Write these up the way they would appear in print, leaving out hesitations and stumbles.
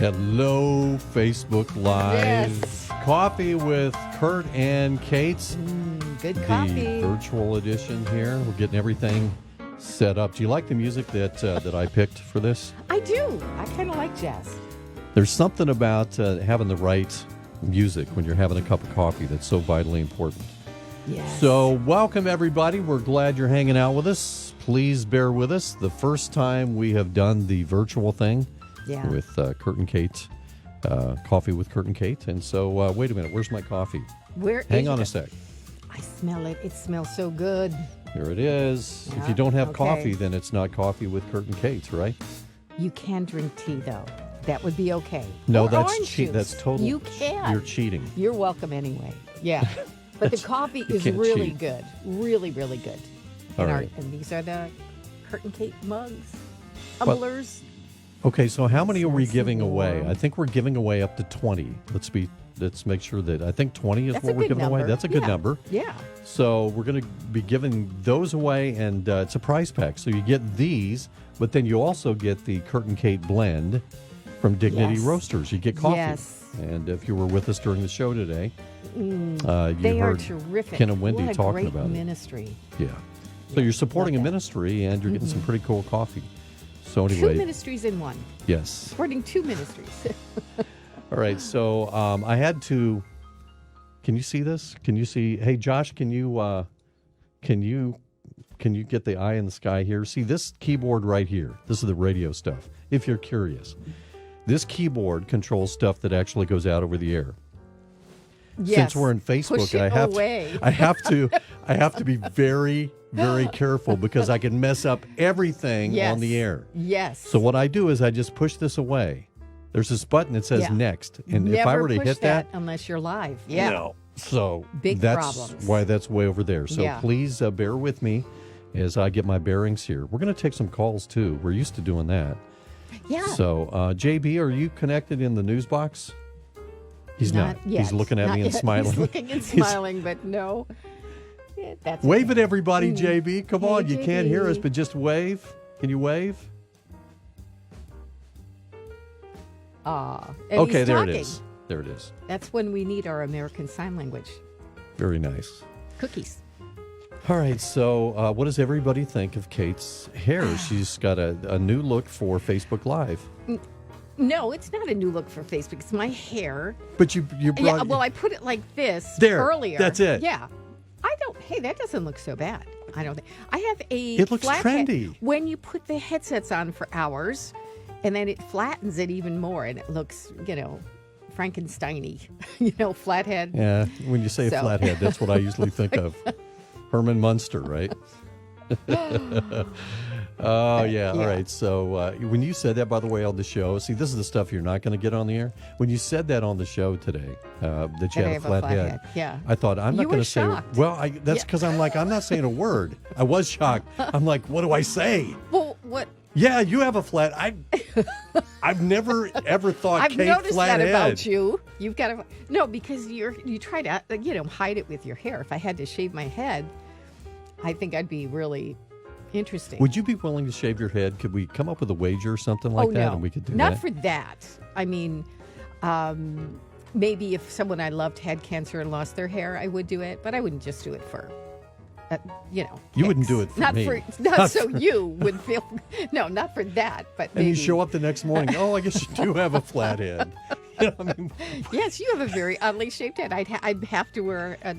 Hello, Facebook Live. Yes. Coffee with Kurt and Kate. Good the coffee. virtual edition here. We're getting everything set up. Do you like the music that I picked for this? I do. I kind of like jazz. There's something about having the right music when you're having a cup of coffee that's so vitally important. Yes. So welcome, everybody. We're glad you're hanging out with us. Please bear with us. The first time we have done the virtual thing with Kurt and Kate, Coffee with Kurt and Kate. And so, wait a minute. Where's my coffee? Hang on a sec. I smell it. It smells so good. Here it is. Yeah, if you don't have okay. coffee, then it's not Coffee with Kurt and Kate, right? You can drink tea, though. That would be okay. No, Or that's orange cheat. juice. That's total. You can. You're cheating. You're welcome anyway. Yeah. But the coffee is can't really cheat. good. Really, really good. All And, right. and these are the Kurt and Kate mugs. But- Tumblers. Okay, so how many are we Nice giving and away? warm. I think we're giving away up to 20. Let's make sure that I think 20 is That's what a we're good giving away. number. That's a good Yeah. number. Yeah. So we're going to be giving those away, and it's a prize pack. So you get these, but then you also get the Kurt and Kate blend from Dignity Yes. Roasters. You get coffee. Yes. And if you were with us during the show today, you They are heard terrific. Ken and Wendy what a talking great about it. ministry. Yeah. So you're supporting a love that. ministry, and you're getting some pretty cool coffee. So Two anyway, ministries in one. yes. Supporting two ministries. All right, so I had to. Can you see this? Can you see? Hey, Josh, can you get the eye in the sky here? See this keyboard right here. This is the radio stuff. If you're curious, this keyboard controls stuff that actually goes out over the air. Yes. Since we're in Facebook, Push it away. I have to be very, very careful because I can mess up everything Yes. on the air. Yes. So what I do is I just push this away. There's this button that says Yeah. next, and Never if I were to push hit that, unless you're live. Yeah. no. So Big that's problems. why that's way over there. So Yeah. please bear with me as I get my bearings here. We're going to take some calls too. We're used to doing that. Yeah. So JB, are you connected in the news box? He's not. Yet. He's looking at Not me and yet. smiling. He's looking and He's- smiling, but no. Yeah, that's Wave okay. at everybody, JB. Come Hey, on, you can't hear us, JB. but just wave. Can you wave? And Okay, he's there talking. it is. There it is. That's when we need our American Sign Language. Very nice. Cookies. All right, so what does everybody think of Kate's hair? She's got a new look for Facebook Live. No, it's not a new look for Facebook. It's my hair. But you brought Yeah, well, I put it like this There, earlier. that's it. Yeah. Hey, that doesn't look so bad. I don't think. I have a It looks flat head. trendy. When you put the headsets on for hours, and then it flattens it even more, and it looks, Frankenstein-y, flathead. Yeah, when you say a So- flathead, that's what I usually think of. Herman Munster, right? Oh, yeah. All Yeah. right. So when you said that, by the way, on the show, see, this is the stuff you're not going to get on the air. When you said that on the show today, that you That I had a have a flat flat head, head, yeah. I thought, I'm not You going were to say, shocked. well, that's Yeah. because I'm not saying a word. I was shocked. I'm like, what do I say? Well, what? Yeah, you have a flat. I've never ever thought I've Kate noticed that flathead. about you. You've got to no, because you try to hide it with your hair. If I had to shave my head, I think I'd be really interesting. Would you be willing to shave your head? Could we come up with a wager or something like that, no, and we could do not that? for that. I mean, maybe if someone I loved had cancer and lost their hair, I would do it, but I wouldn't just do it for. You wouldn't kicks. do it for not me. not so you would feel. No, not for that. But And maybe. you show up the next morning. Oh, I guess you do have a flat head. Yes, you have a very oddly shaped head. I'd have to wear a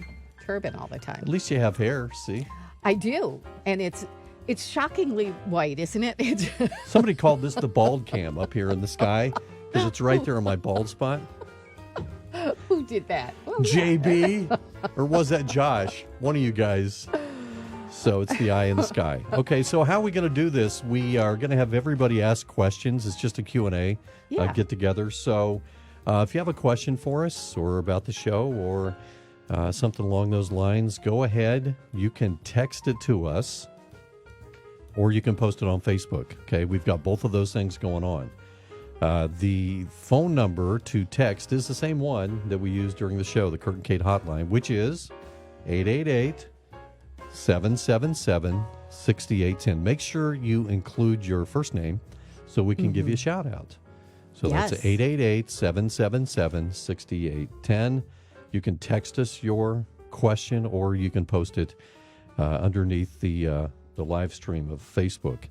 turban all the time. At least you have hair. See, I do, and it's shockingly white, isn't it? It's somebody called this the bald cam up here in the sky because it's right there on my bald spot. who did that? Well, yeah. JB, or was that Josh? One of you guys. So it's the eye in the sky. Okay, so how are we going to do this? We are going to have everybody ask questions. It's just a Q&A Yeah. get together. So if you have a question for us or about the show or something along those lines, go ahead. You can text it to us or you can post it on Facebook. Okay, we've got both of those things going on. The phone number to text is the same one that we used during the show, the Kurt and Kate hotline, which is 888-777-6810. Make sure you include your first name so we can give you a shout out. So Yes. that's 888-777-6810. You can text us your question, or you can post it underneath the live stream of Facebook.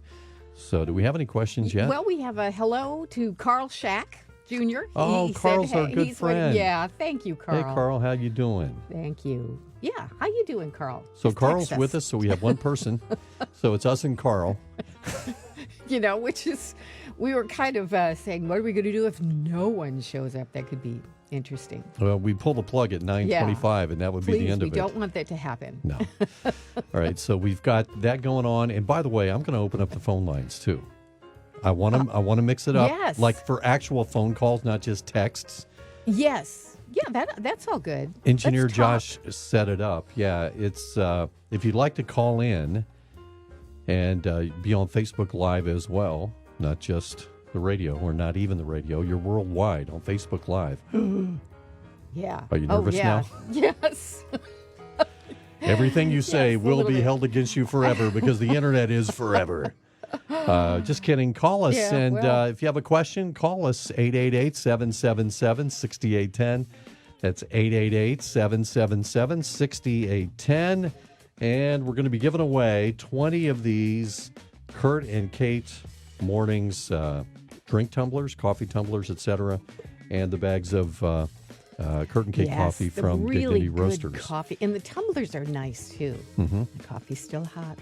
So do we have any questions yet? Well, we have a hello to Carl Shack Jr. Oh, He Carl's our good friend. Yeah, thank you, Carl. Hey, Carl, how you doing? Thank you. Yeah, how you doing, Carl? So Just Carl's text with us, so we have one person. So it's us and Carl. Which is, we were kind of saying, what are we going to do if no one shows up? That could be interesting. Well, we pull the plug at 9:25, and that would be the end of it. We don't want that to happen. No. All right, so we've got that going on. And by the way, I'm going to open up the phone lines, too. I want to mix it up. Yes. Like for actual phone calls, not just texts. Yes. Yeah, that's all good. Engineer Let's talk. Josh set it up. Yeah, it's if you'd like to call in and be on Facebook Live as well, not just the radio, or not even the radio. You're worldwide on Facebook Live. Yeah. Are you nervous now? Yes. Everything you say Yes, a will little be bit. held against you forever, because the internet is forever. Just kidding. Call us, Yeah, and well. if you have a question, call us 888-777-6810. That's 888-777-6810. And we're going to be giving away 20 of these Kurt and Kate Mornings drink tumblers, coffee tumblers, etc., and the bags of Kurt and Kate Yes, coffee the from really Dignity good Roasters. coffee. And the tumblers are nice, too. Mm-hmm. The coffee's still hot.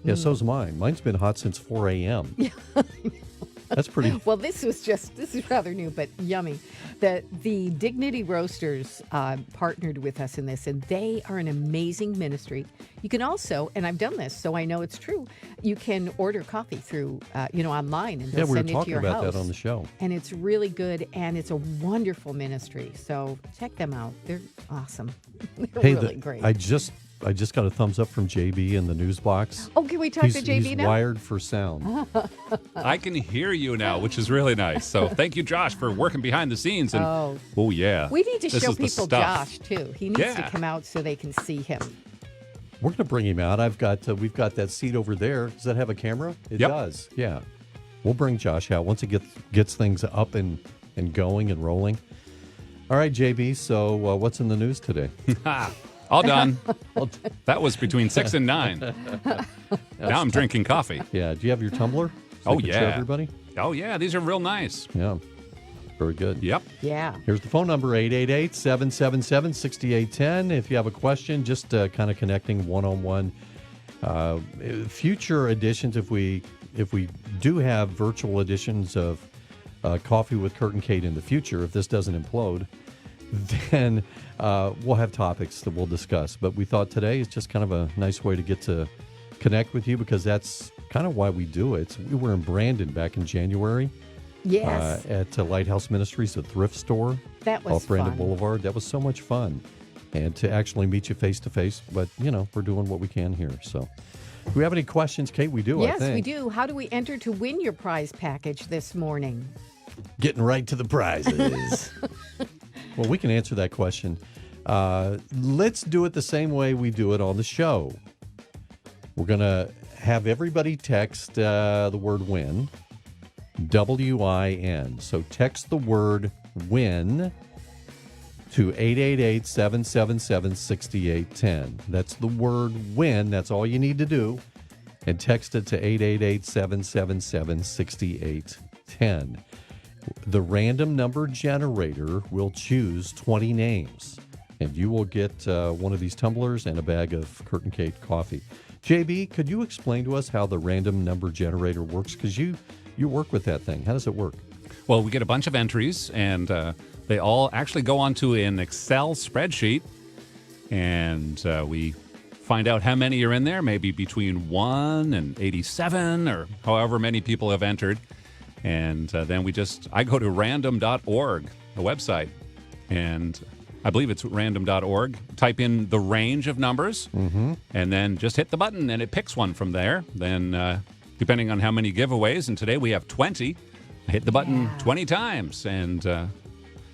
Yeah, so's mine. Mine's been hot since 4 a.m. Yeah, that's pretty. Well, this is rather new, but yummy. The Dignity Roasters partnered with us in this, and they are an amazing ministry. You can also, and I've done this, so I know it's true, you can order coffee through, online, and Yeah, they'll we were send it to talking your about house. that on the show. And it's really good, and it's a wonderful ministry. So check them out. They're awesome. They're Hey, really great. I just got a thumbs up from JB in the news box. Oh, can we talk to JB he's now? wired for sound. I can hear you now, which is really nice. So thank you, Josh, for working behind the scenes. And, oh yeah. We need to This show is the people stuff. Josh, too. He needs to Yeah. come out so they can see him. We're going to bring him out. We've got that seat over there. Does that have a camera? It Yep. does. Yeah. We'll bring Josh out once it gets things up and going and rolling. All right, JB. So what's in the news today? All done. That was between 6 and 9. Now I'm drinking coffee. Yeah. Do you have your tumbler? So Oh, you can show yeah. everybody. Oh, yeah. These are real nice. Yeah. Very good. Yep. Yeah. Here's the phone number, 888-777-6810. If you have a question, just kind of connecting one-on-one. Future editions, if we do have virtual editions of Coffee with Kurt and Kate in the future, if this doesn't implode, then we'll have topics that we'll discuss. But we thought today is just kind of a nice way to get to connect with you, because that's kind of why we do it. We were in Brandon back in January. Yes. At Lighthouse Ministries, a thrift store That was off Brandon fun. Boulevard. That was so much fun. And to actually meet you face to face. But, we're doing what we can here. So, do we have any questions, Kate? We do, I Yes, think. we do. How do we enter to win your prize package this morning? Getting right to the prizes. Well, we can answer that question. Let's do it the same way we do it on the show. We're going to have everybody text the word win. WIN. So text the word win to 888-777-6810. That's the word win. That's all you need to do. And text it to 888-777-6810. The random number generator will choose 20 names, and you will get one of these tumblers and a bag of Kurt and Kate coffee. JB, could you explain to us how the random number generator works? Because you work with that thing. How does it work? Well, we get a bunch of entries, and they all actually go onto an Excel spreadsheet, and we find out how many are in there, maybe between 1 and 87, or however many people have entered. And then I go to random.org, the website, and I believe it's random.org. Type in the range of numbers, and then just hit the button, and it picks one from there. Then, depending on how many giveaways, and today we have 20, hit the button 20 times, and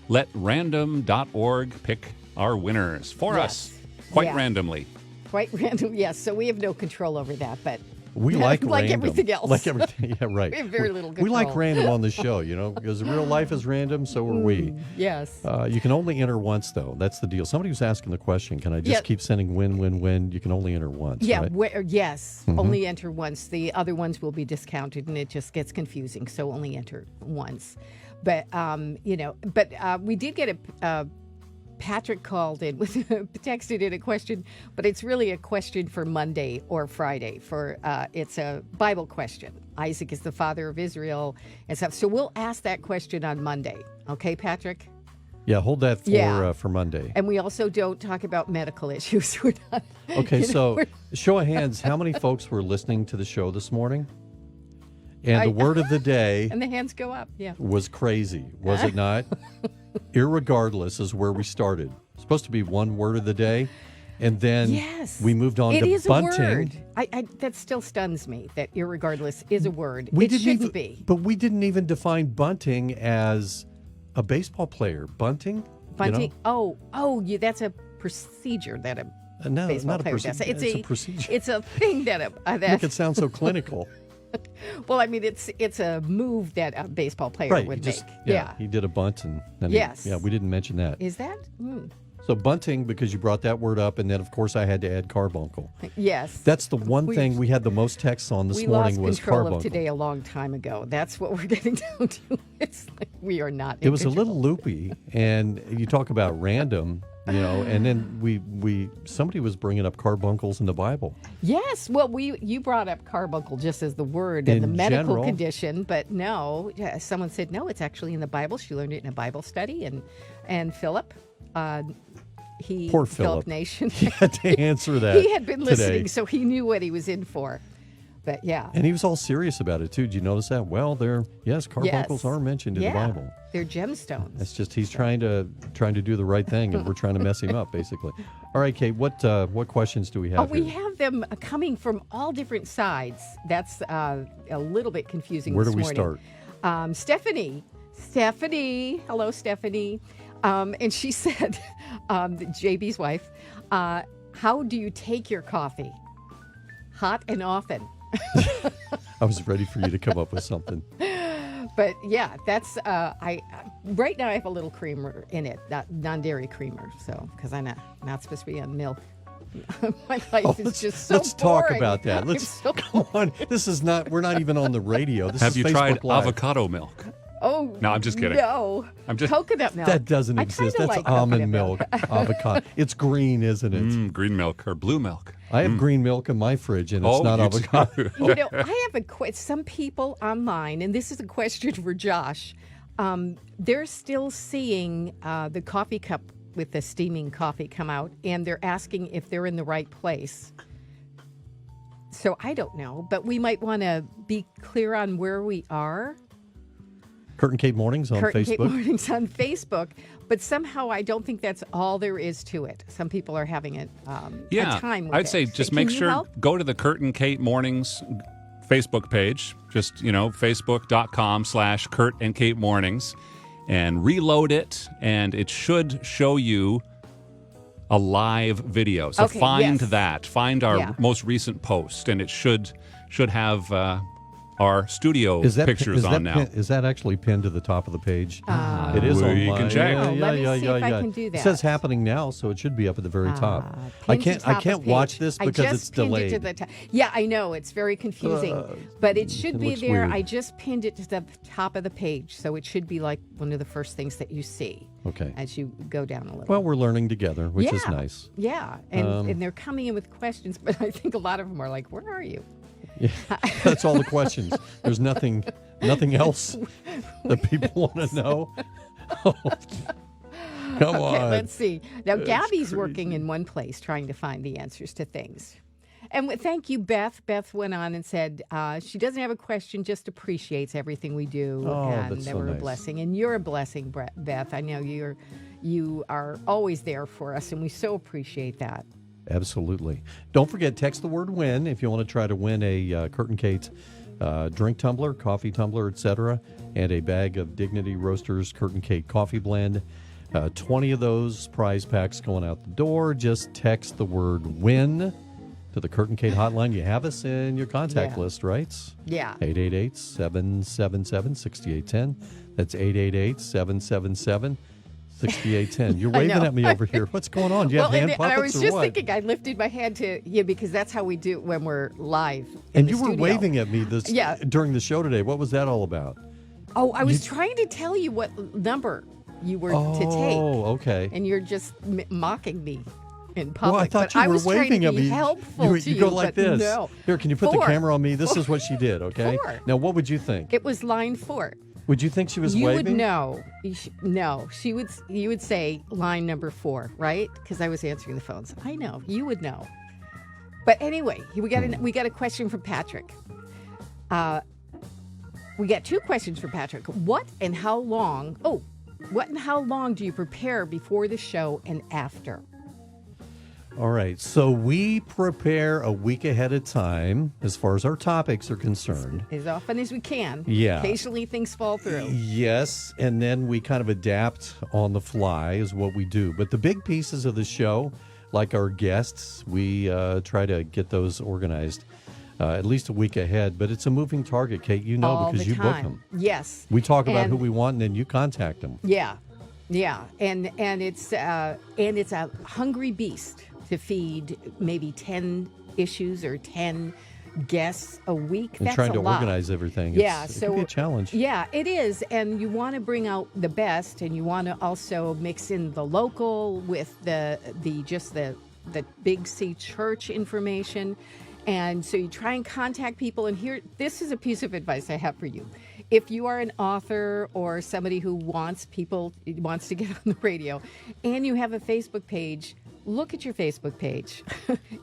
let random.org pick our winners for us, quite randomly. Quite random, yes. So we have no control over that, but We like Like random. everything else. Like everything. Yeah, right. We have very little We like control. random on the show, because real life is random, so are we. Yes. You can only enter once, though. That's the deal. Somebody was asking the question, can I just Yeah. keep sending win? You can only enter once, Yeah, right? yes. Only enter once. The other ones will be discounted, and it just gets confusing. So only enter once. But we did get a Patrick called in with texted in a question, but it's really a question for Monday or Friday. It's a Bible question. Isaac is the father of Israel and stuff. So we'll ask that question on Monday. Okay, Patrick? Yeah, hold that for Monday. And we also don't talk about medical issues. We're not. Okay, so show of hands, how many folks were listening to the show this morning? And the word of the day And the hands go up. Yeah. was crazy, was it not? Irregardless is where we started. It's supposed to be one word of the day, and then Yes. we moved on It to is bunting. a word. That still stuns me that irregardless is a word. We It didn't shouldn't even, be. But we didn't even define bunting as a baseball player. Bunting? Bunting. That's a procedure that a No, baseball not a player procedure. does. It's a procedure. It's a thing that Make it sound so clinical. well, I mean, it's a move that a baseball player Right. would He just, make. yeah, he did a bunt and then Yes. we didn't mention that. Is that? So bunting, because you brought that word up, and then of course I had to add carbuncle. Yes. That's the one thing we had the most texts on this we morning lost was control carbuncle. of today a long time ago. That's what we're getting down to. It's like we are not. It was a little loopy, and you talk about random, and then somebody was bringing up carbuncles in the Bible. Yes. Well, you brought up carbuncle just as the word and In the medical general. condition, but no, someone said no, it's actually in the Bible. She learned it in a Bible study, and Philip, Poor Philip. Nation, He had to answer that. he had been listening, today. so he knew what he was in for. But yeah, And he was all serious about it too. Did you notice that? Well, carbuncles are mentioned in the Bible. They're gemstones. It's just he's trying to do the right thing, and we're trying to mess him up, basically. All right, Kate. What questions do we have? We here? have them coming from all different sides. That's a little bit confusing. Where this do we morning. start? Stephanie, hello, Stephanie, and she said, JB's wife, how do you take your coffee? Hot and often. I was ready for you to come up with something. But yeah, that's right now I have a little creamer in it, non-dairy creamer, so because I'm not supposed to be on milk. My life is just so Let's talk boring. about that. I'm Let's so come on. This is not. We're not even on the radio. This Have is you Facebook tried Live. avocado milk? Oh No, I'm just kidding. No, I'm just- coconut milk. That doesn't I exist. kinda That's like almond coconut milk, avocado. It's green, isn't it? Green milk or blue milk? I have green milk in my fridge, and it's Oh, not you avocado. I have some people online, and this is a question for Josh. They're still seeing the coffee cup with the steaming coffee come out, and they're asking if they're in the right place. So I don't know, but we might want to be clear on where we are. Curtain Kate Mornings on Curtain Kate Facebook. Mornings on Facebook, but somehow I don't think that's all there is to it. Some people are having a time with I'd it. say So just can make you sure, help? go to the Curtin Kate Mornings Facebook page, just, facebook.com/Kurt and Kate Mornings, and reload it, and it should show you a live video. So Okay, find yes. that. Find our most recent post, and it should have our studio pictures on now. Is that actually pinned to the top of the page? It is Well, on you mine. can check. Yeah, Oh, yeah, let me yeah, see yeah, if I yeah. can do It that. says happening now, so it should be up at the very top. I Pinned to can't. top I of can't page. watch this because I just it's pinned delayed. It to the top. Yeah, I know it's very confusing, but it should it be looks there. weird. I just pinned it to the top of the page, so it should be like one of the first things that you see Okay. as you go down a little. Well, we're learning together, which is Yeah. nice. Yeah, and they're coming in with questions, but I think a lot of them are like, "Where are you?" That's all the questions. There's nothing else that people want to know. Come Okay, on. let's see. Now, That's Gabby's crazy. working in one place trying to find the answers to things. And thank you, Beth. Beth went on and said she doesn't have a question, just appreciates everything we do. Oh, and that's that so we're a nice. blessing. And you're a blessing, Beth. I know you are always there for us, and we so appreciate that. Absolutely. Don't forget, text the word WIN if you want to try to win a Curtin Kate drink tumbler, coffee tumbler, etc., and a bag of Dignity Roasters Curtin Kate coffee blend. 20 of those prize packs going out the door. Just text the word WIN to the Kurt and Kate hotline. You have us in your contact Yeah. list, right? Yeah. 888-777-6810. That's 888-777-6810. You're waving at me over here. What's going on? Do you have hand and puppets I was or just what? thinking, I lifted my hand to because that's how we do when we're live. And you were waving at me Yeah. during the show today. What was that all about? Oh, I was trying to tell you what number you were to take. Oh, okay. And you're just mocking me in public. Well, I thought but you were was trying waving to at be me. helpful to You go like but this. No. Here, can you put the 4. camera on me? This is what she did, okay? 4. Now, what would you think? It was line 4. Would you think she was You waving? would know. No, she would. You would say line number 4, right? Because I was answering the phones. I know. You would know. But anyway, we got a question from Patrick. We got 2 questions from Patrick. What and how long do you prepare before the show and after? All right. So we prepare a week ahead of time as far as our topics are concerned. As often as we can. Yeah. Occasionally things fall through. Yes. And then we kind of adapt on the fly is what we do. But the big pieces of the show, like our guests, we try to get those organized at least a week ahead. But it's a moving target, Kate. You know, All because the you book time. them. Yes. We talk about And- who we want, and then you contact them. Yeah, and it's a hungry beast to feed maybe 10 issues or 10 guests a week. And That's trying a to lot. organize everything. Yeah, It so can be a challenge. Yeah, it is, and you want to bring out the best, and you want to also mix in the local with the Big C Church information. And so you try and contact people. And this is a piece of advice I have for you. If you are an author or somebody who wants to get on the radio and you have a Facebook page, look at your Facebook page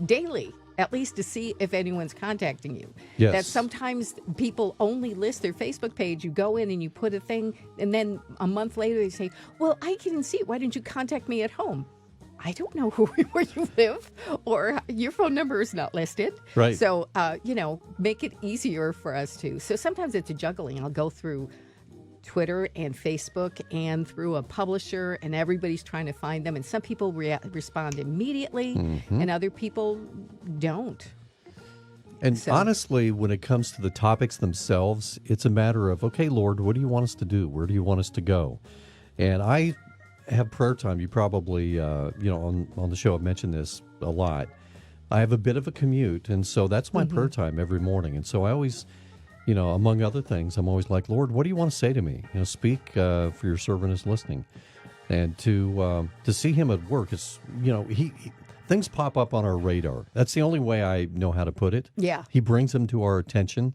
daily, at least to see if anyone's contacting you. Yes. That sometimes people only list their Facebook page. You go in and you put a thing, and then a month later they say, well, I didn't see it. Why didn't you contact me at home? I don't know where you live, or your phone number is not listed. Right. So, make it easier for us to. So sometimes it's a juggling. I'll go through Twitter and Facebook and through a publisher, and everybody's trying to find them. And some people respond immediately, and other people don't. And So- honestly, when it comes to the topics themselves, it's a matter of, okay, Lord, what do you want us to do? Where do you want us to go? And I have prayer time. You probably, on the show, I've mentioned this a lot. I have a bit of a commute, and so that's my prayer time every morning. And so I always, among other things, I'm always like, Lord, what do you want to say to me? Speak, for your servant is listening. And to see him at work, it's, he things pop up on our radar. That's the only way I know how to put it. Yeah. He brings them to our attention.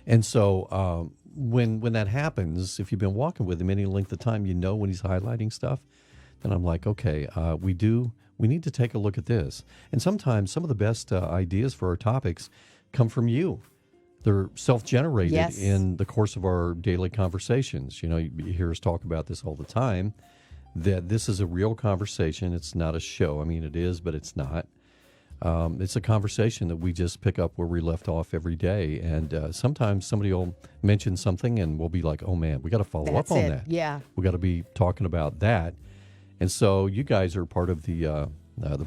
And so when that happens, if you've been walking with him any length of time, when he's highlighting stuff, then I'm like, okay, we need to take a look at this. And sometimes some of the best ideas for our topics come from you. They're self-generated Yes. in the course of our daily conversations. You hear us talk about this all the time, that this is a real conversation. It's not a show. I mean, it is, but it's not. It's a conversation that we just pick up where we left off every day. And sometimes somebody will mention something and we'll be like, oh, man, we got to follow That's up on it. that. Yeah. We got to be talking about that. And so you guys are part of the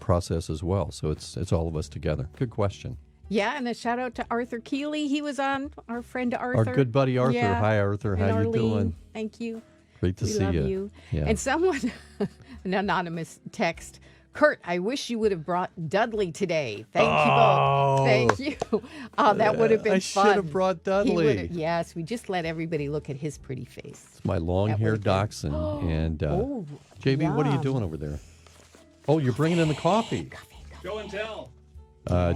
process as well. So it's all of us together. Good question. Yeah, and a shout out to Arthur Keeley. He was on, our friend Arthur. Our good buddy Arthur. Yeah. Hi, Arthur. And How you Arlene. doing? Thank you. Great to We see love you. you. Yeah. And someone, an anonymous text, Kurt, I wish you would have brought Dudley today. Thank you both. Thank you. That would have been I fun. should have brought He Dudley. would've- yes, we just let everybody look at his pretty face. It's my long-haired That would've dachshund. And Oh, JB, what are you yum. doing over there? Oh, you're bringing in the coffee. Show and tell.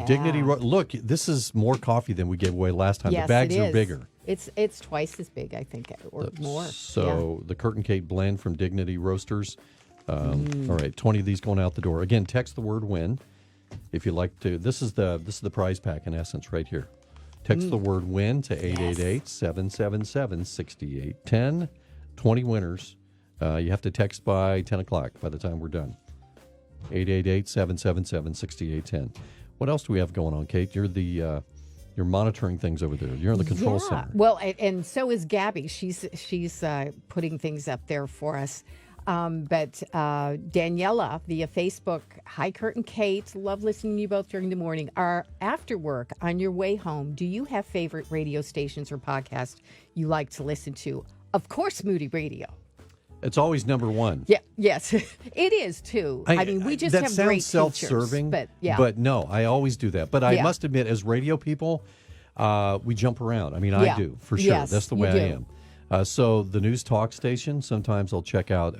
Dignity. Look, this is more coffee than we gave away last time. Yes, the bags it are is. bigger. It's twice as big, I think, or more. So the Kurt and Kate blend from Dignity Roasters. All right, 20 of these going out the door. Again, text the word "win" if you'd like to. This is the prize pack in essence right here. Text the word "win" to 888-777-6810. 20 winners. You have to text by 10 o'clock by the time we're done. 888-777-6810. What else do we have going on, Kate? You're monitoring things over there. You're in the control center. Well, and so is Gabby. She's putting things up there for us. But Daniela via Facebook, hi, Kurt and Kate. Love listening to you both during the morning. After work, on your way home, do you have favorite radio stations or podcasts you like to listen to? Of course, Moody Radio. It's always number one. Yeah, yes, it is too. I mean, we just that have sounds great self-serving, teachers, but yeah. But no, I always do that. But I Yeah. must admit, as radio people, we jump around. I mean, I Yeah. do for sure. Yes, That's the you way I do. am. So the news talk station, sometimes I'll check out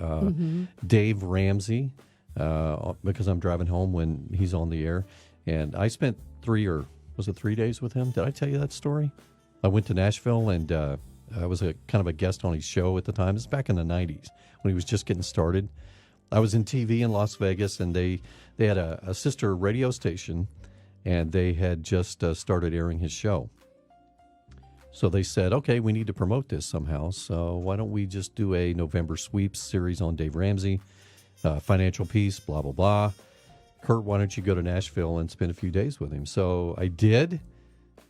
Dave Ramsey because I'm driving home when he's on the air. And I spent 3 days with him? Did I tell you that story? I went to Nashville and I was a kind of a guest on his show at the time. It's back in the 90s when he was just getting started. I was in TV in Las Vegas, and they had a sister radio station, and they had just started airing his show. So they said, okay, we need to promote this somehow. So why don't we just do a November sweeps series on Dave Ramsey, financial piece, blah, blah, blah. Kurt, why don't you go to Nashville and spend a few days with him? So I did.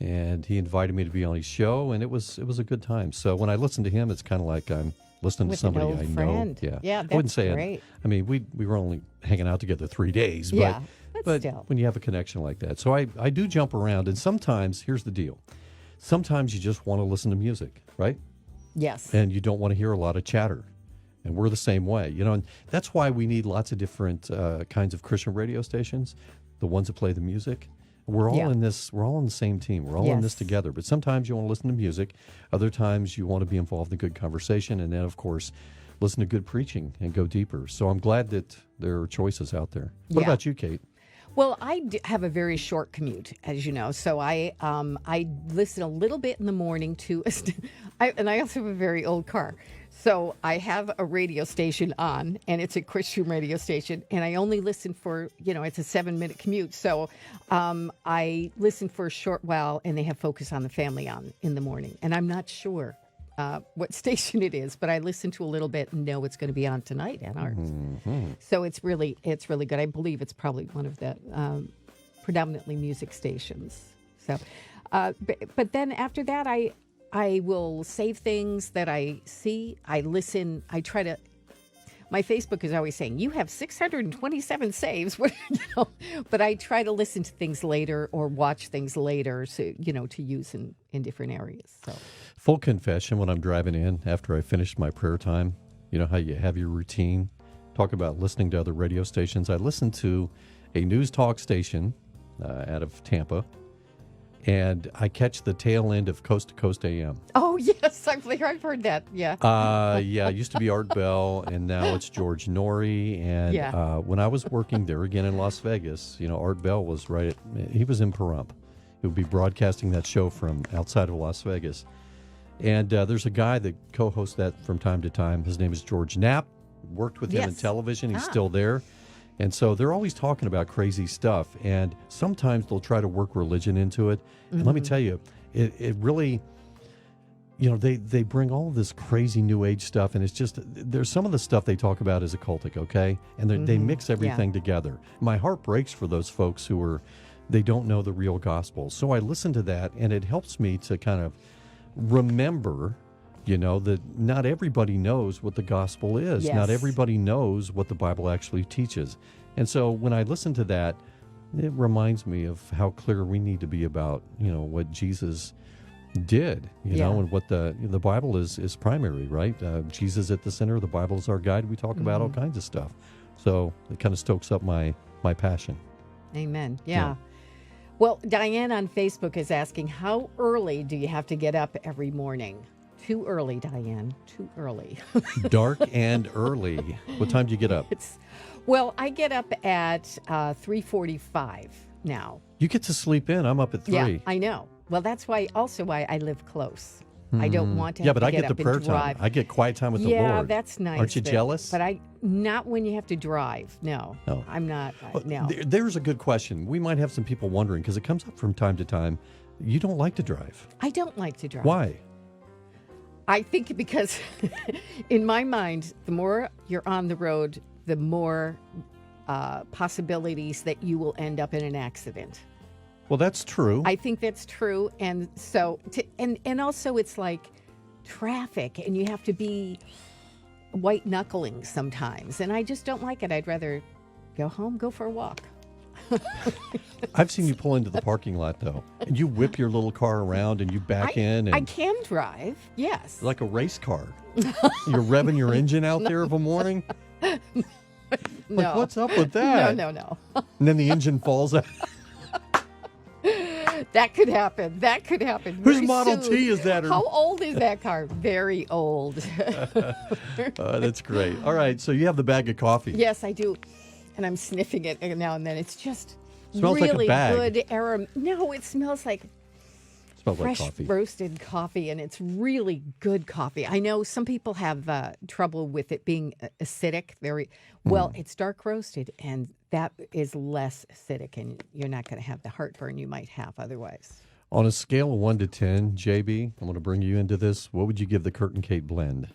And he invited me to be on his show, and it was a good time. So when I listen to him, it's kind of like I'm listening With to somebody an old I friend. know. Yeah, I wouldn't that's say great. I mean, we were only hanging out together 3 days, but Yeah, but still. when you have a connection like that, so I do jump around, and sometimes here's the deal: sometimes you just want to listen to music, right? Yes. And you don't want to hear a lot of chatter. And we're the same way, and that's why we need lots of different kinds of Christian radio stations, the ones that play the music. We're all Yeah. in this. We're all on the same team. We're all in this Yes. together. But sometimes you want to listen to music. Other times you want to be involved in good conversation. And then, of course, listen to good preaching and go deeper. So I'm glad that there are choices out there. What Yeah. about you, Kate? Well, have a very short commute, as you know, so I listen a little bit in the morning to, and I also have a very old car, so I have a radio station on, and it's a Christian radio station, and I only listen for, it's a 7-minute commute, so I listen for a short while, and they have Focus on the Family on in the morning, and I'm not sure what station it is, but I listen to a little bit and know it's going to be on tonight at ours. So it's really good. I believe it's probably one of the predominantly music stations. So, but then after that, I will save things that I see. I listen. I try to. My Facebook is always saying you have 627 saves, but I try to listen to things later or watch things later, so to use in different areas. So. Full confession, when I'm driving in after I finished my prayer time, you know how you have your routine? Talk about listening to other radio stations. I listen to a news talk station out of Tampa, and I catch the tail end of Coast to Coast AM. Oh, yes, I've heard that, yeah. Yeah, it used to be Art Bell, and now it's George Norrie. And Yeah. when I was working there again in Las Vegas, Art Bell was he was in Pahrump. He would be broadcasting that show from outside of Las Vegas. And there's a guy that co-hosts that from time to time. His name is George Knapp. Worked with him in Yes. television. He's still there. And so they're always talking about crazy stuff. And sometimes they'll try to work religion into it. And let me tell you, it really, they bring all of this crazy new age stuff. And it's just, there's some of the stuff they talk about is occultic, okay? And they mix everything together. My heart breaks for those folks they don't know the real gospel. So I listen to that, and it helps me to kind of remember, that not everybody knows what the gospel is. Yes. Not everybody knows what the Bible actually teaches. And so when I listen to that, it reminds me of how clear we need to be about, what Jesus did, and what the Bible is primary, right? Jesus at the center, the Bible is our guide. We talk about all kinds of stuff. So it kind of stokes up my passion. Amen. Yeah. Well, Diane on Facebook is asking, how early do you have to get up every morning? Too early, Diane. Too early. Dark and early. What time do you get up? Well, I get up at 3:45 now. You get to sleep in. I'm up at 3. Yeah, I know. Well, that's why I live close. I don't want to have Yeah, but to I get get the up prayer and time. drive. I get quiet time with the Lord. Yeah, that's nice. Aren't you jealous? But not when you have to drive. No, No. I'm not. No. There's a good question. We might have some people wondering, because it comes up from time to time. You don't like to drive. I don't like to drive. Why? I think because in my mind, the more you're on the road, the more possibilities that you will end up in an accident. Well, that's true. I think that's true. And so, and also it's like traffic, and you have to be white knuckling sometimes, and I just don't like it. I'd rather go home, go for a walk. I've seen you pull into the parking lot, though, and you whip your little car around and you back in. And I can drive, yes. like a race car. You're revving your engine out there of a morning. No. Like, what's up with that? No. And then the engine falls out. That could happen. Whose very Model soon. T is that? How old is that car? Very old. That's great. All right, so you have the bag of coffee. Yes, I do. And I'm sniffing it now and then. It's just Smells like a really bag. good aroma. No, it smells like Smells like fresh coffee. roasted coffee, and it's really good coffee. I know some people have trouble with it being acidic. Well, it's dark roasted, and that is less acidic, and you're not going to have the heartburn you might have otherwise. On a scale of 1 to 10, JB, I'm going to bring you into this. What would you give the Curtain Cake blend?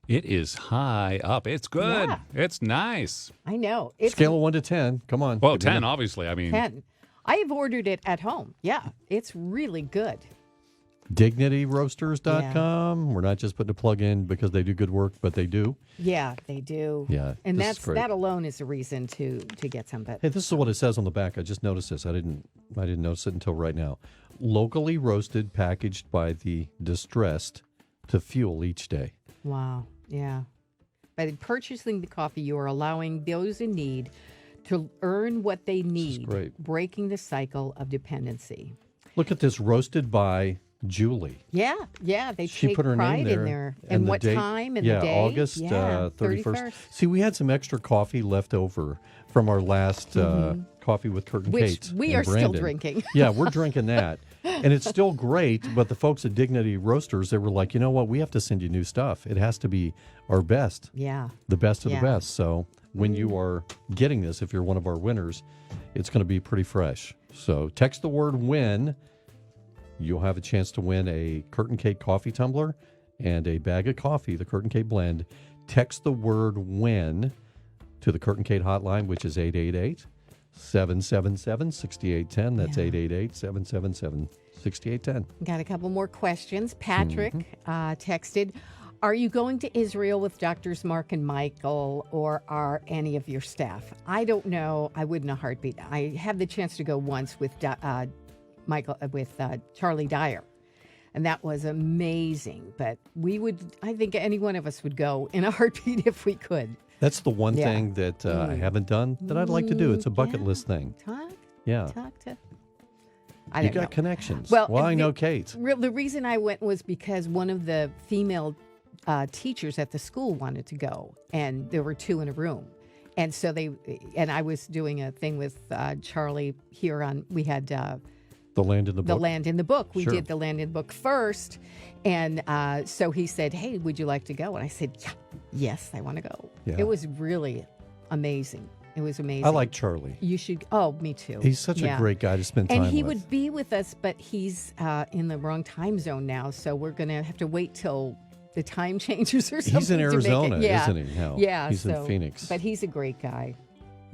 It is high up. It's good. Yeah. It's nice. I know. It's Scale of 1 to 10. Come on. Well, Give me 10, a- obviously. I mean, 10. I have ordered it at home. Yeah, it's really good. DignityRoasters.com. We're not just putting a plug in because they do good work, but they do. Yeah, they do. Yeah, and this is great. that alone is a reason to get some. But Hey, this is what it says on the back. I just noticed this. I didn't notice it until right now. Locally roasted, packaged by the distressed to fuel each day. wow, yeah. By purchasing the coffee, you are allowing those in need to earn what they need, great. breaking the cycle of dependency. Look at this, roasted by Julie. Yeah, they She take put her pride name in there. there. And the what date, time and yeah, the day? August Yeah, 31st. See, we had some extra coffee left over from our last coffee with Curtin Which Kate. we and are still Brandon. drinking. Yeah, we're drinking that. And it's still great, but the folks at Dignity Roasters, they were like, you know what? We have to send you new stuff. It has to be our best, Yeah. the best of Yeah. the best. So when you are getting this, if you're one of our winners, it's going to be pretty fresh. So text the word WIN. You'll have a chance to win a Curtain Cake coffee tumbler and a bag of coffee, the Curtain Cake blend. Text the word WIN to the Curtain Cake hotline, which is 888-777-6810. That's Yeah. 888-777-6810. Got a couple more questions. Patrick Mm-hmm. texted, are you going to Israel with Doctors Mark and Michael, or are any of your staff? I don't know. I wouldn't a heartbeat. I had the chance to go once with Charlie Dyer, and that was amazing. But we would, I think any one of us would go in a heartbeat if we could. That's the one Yeah. thing that I haven't done that I'd like to do. It's a bucket list thing. Talk Yeah. to. I You don't got know. connections. Well, I know Kate. The reason I went was because one of the female teachers at the school wanted to go, and there were two in a room. And so I was doing a thing with Charlie here on, we had The Land in the Book. the Land in the Book. We Sure. did the Land in the Book first. And so he said, hey, would you like to go? And I said, yes, I want to go. Yeah. It was really amazing. It was amazing. I like Charlie. You should. Oh, me too. He's such a great guy to spend time And he with. would be with us, but he's in the wrong time zone now. So we're going to have to wait till the time changes or something. He's in to make it. Arizona, Yeah. isn't he? Hal? Yeah. He's in so- Phoenix. But he's a great guy.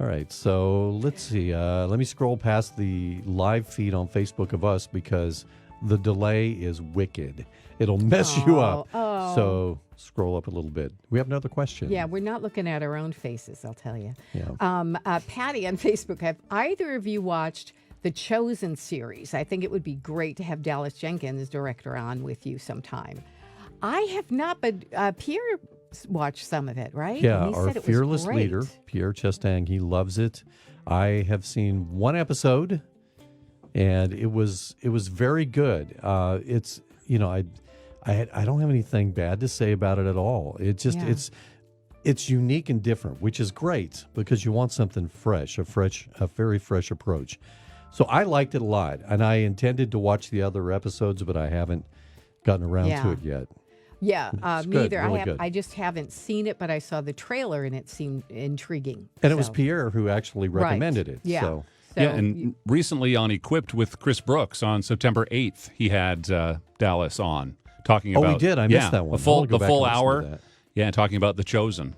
All right, so let's see. Let me scroll past the live feed on Facebook of us because the delay is wicked. It'll mess you up. Oh. So scroll up a little bit. We have another question. Yeah, we're not looking at our own faces, I'll tell you. Yeah. Patty on Facebook, have either of you watched the Chosen series? I think it would be great to have Dallas Jenkins, director, on with you sometime. I have not, but Pierre watched some of it, right? Yeah, And he our said it was fearless great. leader, Pierre Chestang, he loves it. I have seen one episode, and it was very good. It's I don't have anything bad to say about it at all. It just Yeah. it's unique and different, which is great because you want something fresh, a very fresh approach. So I liked it a lot, and I intended to watch the other episodes, but I haven't gotten around to Yeah. it yet. Yeah, It's me good, either. really good. I just haven't seen it, but I saw the trailer and it seemed intriguing. And it was So- Pierre who actually Right. recommended it. Yeah. So yeah, and recently on Equipped with Chris Brooks on September 8th, he had Dallas on talking Oh, about. we did. I missed that one. The full, I wanna go the back full and listen to hour. that. Yeah, talking about The Chosen.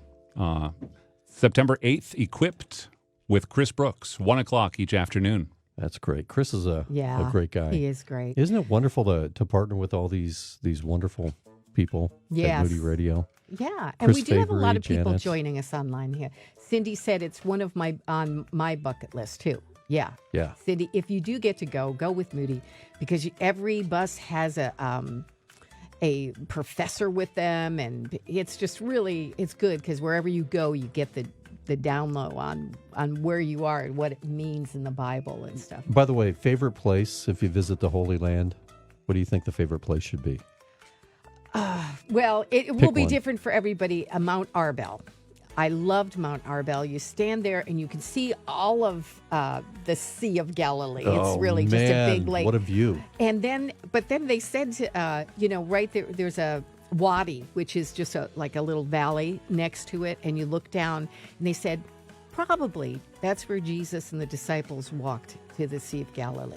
September 8th, Equipped with Chris Brooks, 1 o'clock each afternoon. That's great. Chris is a Yeah, great guy. he is great. Isn't it wonderful to partner with all these wonderful people Yes. at Moody Radio. Yeah, and we Chris do have a lot Fabry, of people Janice. joining us online here. Cindy said it's one of on my bucket list too. Yeah, Yeah. Cindy, if you do get to go with Moody, because every bus has a professor with them, and it's just really it's good because wherever you go, you get the down low on where you are and what it means in the Bible and stuff. By the way, favorite place if you visit the Holy Land? What do you think the favorite place should be? Well, it will be one. different for everybody. Mount Arbel. I loved Mount Arbel. You stand there and you can see all of the Sea of Galilee. It's really just a big lake. What a view. And then, but then they said, right there, there's a wadi, which is just like a little valley next to it. And you look down and they said, probably that's where Jesus and the disciples walked to the Sea of Galilee.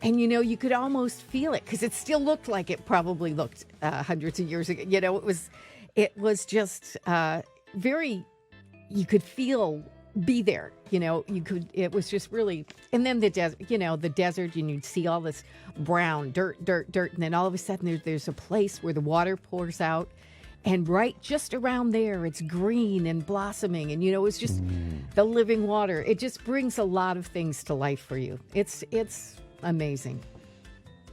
And, you could almost feel it because it still looked like it probably looked hundreds of years ago. It was just very, you could be there, it was just really, and then the desert, and you'd see all this brown dirt. And then all of a sudden there's a place where the water pours out. And right just around there, it's green and blossoming. And, it's just the living water. It just brings a lot of things to life for you. It's amazing.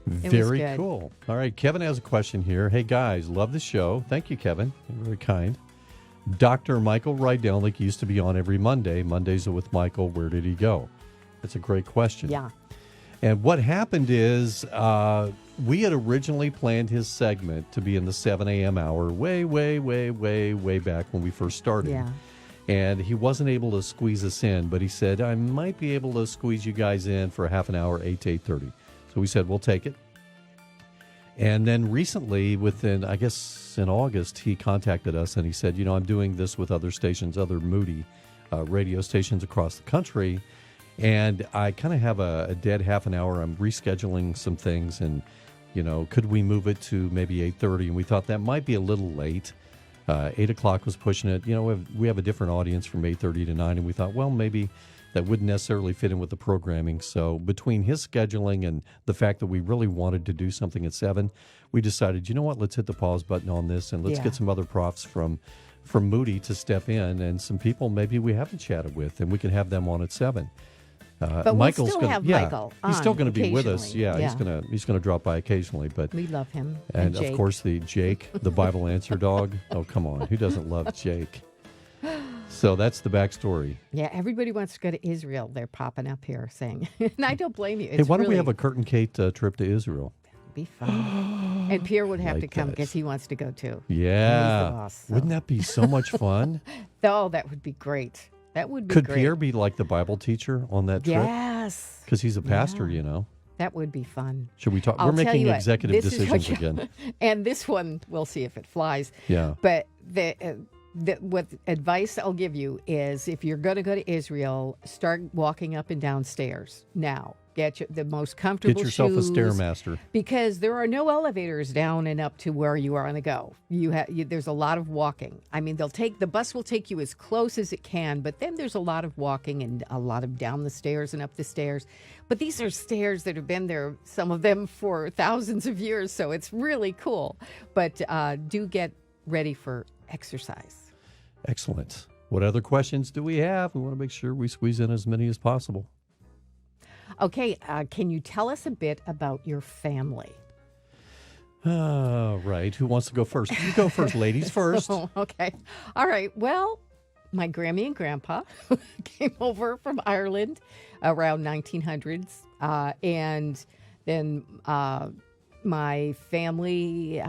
It was Very good. cool. All right, Kevin has a question here. Hey, guys, love the show. Thank you, Kevin. You're very kind. Dr. Michael Rydelnik used to be on every Monday. Mondays are with Michael. Where did he go? That's a great question. Yeah. And what happened is we had originally planned his segment to be in the 7 a.m. hour way back when we first started. Yeah. And he wasn't able to squeeze us in, but he said, I might be able to squeeze you guys in for a half an hour, 8 to 8:30. So we said, we'll take it. And then recently, I guess in August, he contacted us and he said, I'm doing this with other stations, other Moody radio stations across the country. And I kind of have a dead half an hour. I'm rescheduling some things and, could we move it to maybe 8:30? And we thought that might be a little late. 8 o'clock was pushing it. We have a different audience from 8:30 to 9, and we thought, well, maybe that wouldn't necessarily fit in with the programming. So between his scheduling and the fact that we really wanted to do something at 7, we decided, let's hit the pause button on this, and let's get some other profs from Moody to step in, and some people maybe we haven't chatted with, and we can have them on at 7. But Michael's we'll still gonna, have Michael he's still going to be with us. occasionally. Yeah, he's gonna drop by occasionally. But We love him. and Jake. of course the Jake, the Bible answer dog. Oh, come on, who doesn't love Jake? So that's the backstory. Yeah, everybody wants to go to Israel. They're popping up here saying, and I don't blame you. Hey, why don't we have a Kurt and Kate trip to Israel? Be fun. And Pierre would have to Like come that. because he wants to go too. Yeah, He's the boss, so. Wouldn't that be so much fun? Oh, that would be great. That would be Could great. Pierre be like the Bible teacher on that trip? Yes. Because he's a pastor, That would be fun. Should we talk? I'll We're tell making you what, executive this is decisions what you- again. And this one, we'll see if it flies. Yeah. But what advice I'll give you is if you're going to go to Israel, start walking up and down stairs now. Get the most comfortable Get yourself shoes, a Stairmaster. because there are no elevators down and up to where you are on the go. There's a lot of walking. I mean, the bus will take you as close as it can, but then there's a lot of walking and a lot of down the stairs and up the stairs. But these are stairs that have been there, some of them for thousands of years, so it's really cool. But do get ready for exercise. Excellent. What other questions do we have? We want to make sure we squeeze in as many as possible. Okay, can you tell us a bit about your family? Right. Who wants to go first? You go first, ladies first. Oh, okay. All right. Well, my Grammy and Grandpa came over from Ireland around 1900s. And then my family,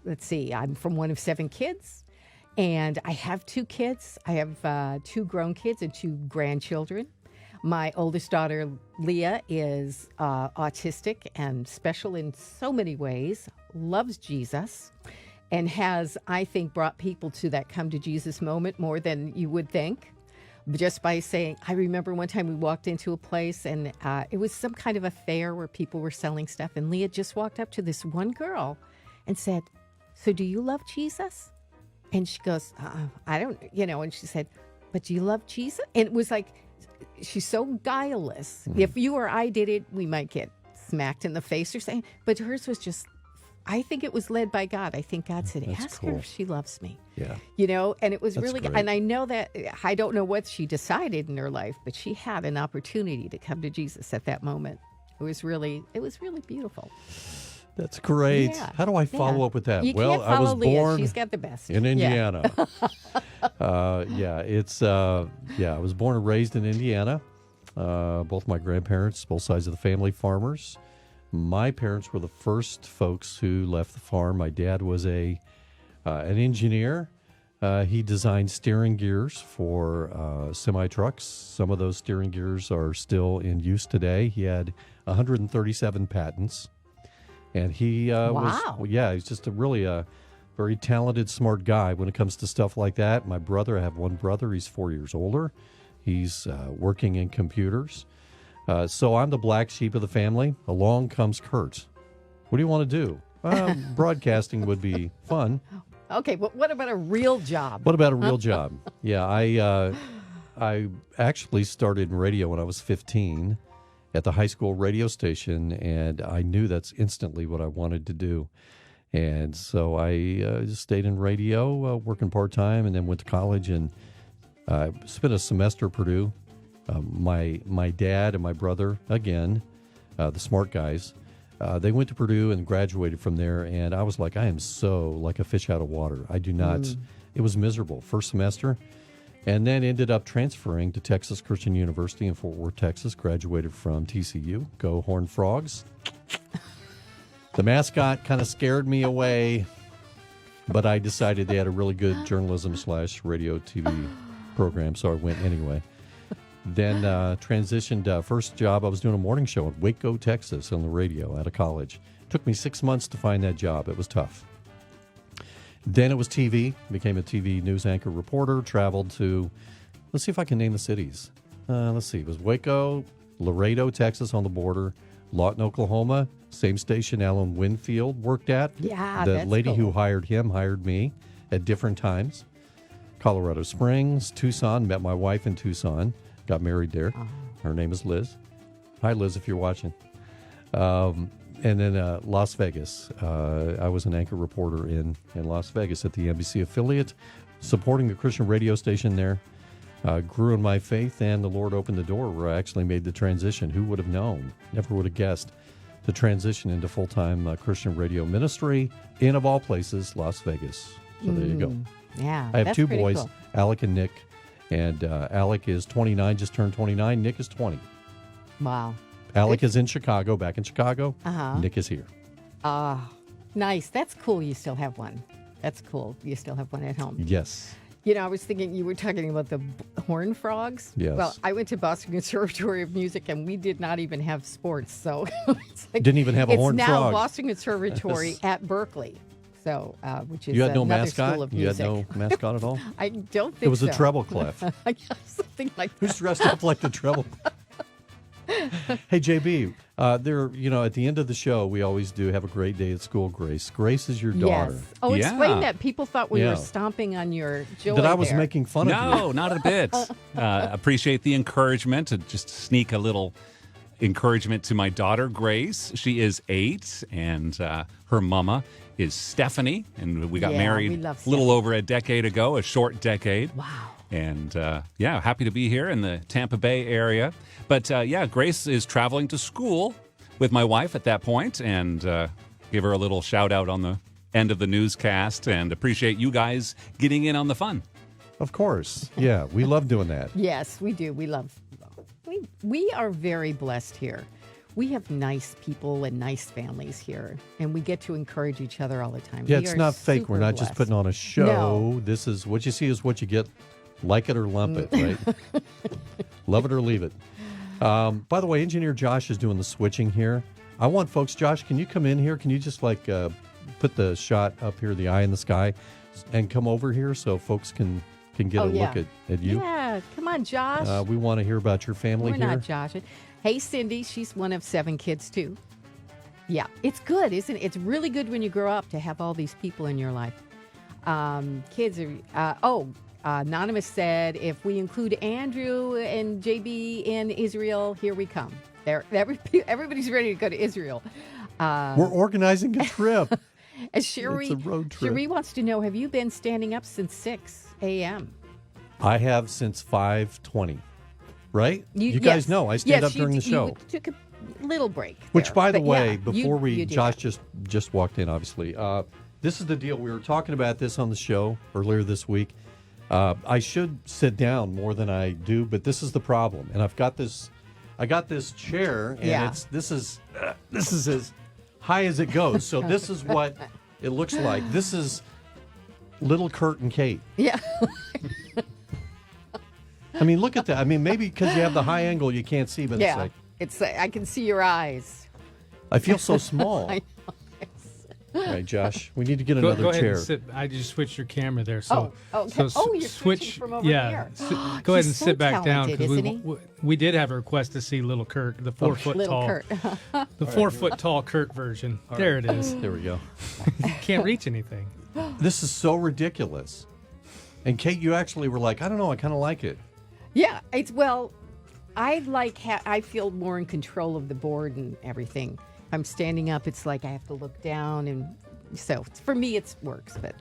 let's see, I'm from one of 7 kids. And I have 2 kids. I have 2 grown kids and 2 grandchildren. My oldest daughter, Leah, is autistic and special in so many ways, loves Jesus, and has, I think, brought people to that come to Jesus moment more than you would think. Just by saying, I remember one time we walked into a place and it was some kind of a fair where people were selling stuff. And Leah just walked up to this one girl and said, "So do you love Jesus?" And she goes, "I don't, and she said, "But do you love Jesus?" And it was like, she's so guileless. If you or I did it, we might get smacked in the face or something. But hers was just I think it was led by God. I think God said, That's ask her cool. if she loves me. Yeah. And it was That's really, great. and I know that, I don't know what she decided in her life, but she had an opportunity to come to Jesus at that moment. It was really beautiful. That's great. Yeah. How do I follow up with that? You Well, can't I was follow Leah. born She's got the best. in Yeah. Indiana. I was born and raised in Indiana. Both my grandparents, both sides of the family, farmers. My parents were the first folks who left the farm. My dad was an engineer. He designed steering gears for semi-trucks. Some of those steering gears are still in use today. He had 137 patents. And he Wow. he's just a very talented, smart guy when it comes to stuff like that. My brother, I have one brother, he's 4 years older. He's working in computers. So I'm the black sheep of the family. Along comes Kurt. What do you want to do? Broadcasting would be fun. Okay, but what about a real job? What about a real job? Yeah, I actually started in radio when I was 15 at the high school radio station, and I knew that's instantly what I wanted to do. And so I just stayed in radio, working part-time, and then went to college and spent a semester at Purdue. My dad and my brother, again, the smart guys, they went to Purdue and graduated from there, and I was like, I am so like a fish out of water. I do not, it was miserable first semester, and then ended up transferring to Texas Christian University in Fort Worth, Texas, graduated from TCU. Go Horned Frogs. The mascot kind of scared me away, but I decided they had a really good journalism/radio TV program, so I went anyway. Then transitioned, first job, I was doing a morning show in Waco, Texas on the radio out of college. Took me 6 months to find that job. It was tough. Then it was TV. Became a TV news anchor reporter. Traveled to, let's see if I can name the cities. Let's see. It was Waco, Laredo, Texas on the border, Lawton, Oklahoma. Same station Alan Winfield worked at. Yeah, the that's lady who cool. hired him hired me at different times. Colorado Springs, Tucson. Met my wife in Tucson. Got married there. Her name is Liz. Hi, Liz, if you're watching. And then Las Vegas. I was an anchor reporter in Las Vegas at the NBC affiliate, supporting the Christian radio station there. Grew in my faith, and the Lord opened the door where I actually made the transition. Who would have known? Never would have guessed the transition into full-time Christian radio ministry in, of all places, Las Vegas. So there you go. Yeah, I have that's two pretty boys, cool. Alec and Nick. And Alec is 29, just turned 29. Nick is 20. Wow. Alec is in Chicago, back in Chicago. Uh-huh. Nick is here. Nice. That's cool. You still have one. That's cool. You still have one at home. Yes. I was thinking you were talking about the horned frogs. Yes. Well, I went to Boston Conservatory of Music, and we did not even have sports. So it's like, Didn't even have a horned It's now frog. Boston Conservatory at Berkeley. So, which is You had no another mascot? school of You had music. no mascot at all? I don't think It was so. a treble clef. Something like that. Who's dressed up like the treble? Hey, JB, at the end of the show, we always do have a great day at school, Grace. Grace is your daughter. Yes. Oh, Yeah. explain that. People thought we Yeah. were stomping on your joy That I was there. making fun of you. No, not a bit. Appreciate the encouragement to just sneak a little encouragement to my daughter, Grace. She is 8, and her mama is Stephanie, and we got Yeah, married we love a little Stephanie. over a decade ago, a short decade. Wow. And happy to be here in the Tampa Bay area. But Grace is traveling to school with my wife at that point, and give her a little shout out on the end of the newscast, and appreciate you guys getting in on the fun. Of course. Yeah, we love doing that. Yes, we do. We are very blessed here. We have nice people and nice families here, and we get to encourage each other all the time. Yeah, We it's are not fake. We're super not just blessed. putting on a show. No. This is what you see is what you get. Like it or lump it, right? Love it or leave it. By the way, Engineer Josh is doing the switching here. I want folks, Josh, can you come in here? Can you just put the shot up here, the eye in the sky, and come over here so folks can get a look at you? Yeah, come on, Josh. We want to hear about your family We're here. not Josh. Hey, Cindy, she's one of 7 kids, too. Yeah, it's good, isn't it? It's really good when you grow up to have all these people in your life. Kids are, Anonymous said, if we include Andrew and JB in Israel, here we come. Everybody's ready to go to Israel. We're organizing a trip. As Sherry, It's a road trip. Sherry wants to know, have you been standing up since 6 a.m.? I have since 5:20. Right? You yes. guys know I stand Yes, up during the show. You took a little break. Which, there. by the But way, yeah, before you do Josh that. just walked in, obviously. This is the deal. We were talking about this on the show earlier this week. I should sit down more than I do, but this is the problem. And I got this chair, and Yeah. this is as high as it goes. So this is what it looks like. This is little Kurt and Kate. Yeah. I mean, look at that. I mean, maybe because you have the high angle, you can't see, but Yeah. it's like I can see your eyes. I feel so small. I All right, Josh, we need to get Go another ahead chair. and sit. I just switched your camera there. So, Oh, okay. so Oh, you're switching from over yeah, here. go ahead He's and so sit back down talented, because isn't we did have a request to see little Kurt, the 4 foot Little tall, Kurt. the 4 foot tall Kurt version. There it is. There we go. Can't reach anything. This is so ridiculous. And Kate, you actually were like, I don't know, I kind of like it. Yeah, I feel more in control of the board and everything. I'm standing up. It's like I have to look down, and so for me, it works. But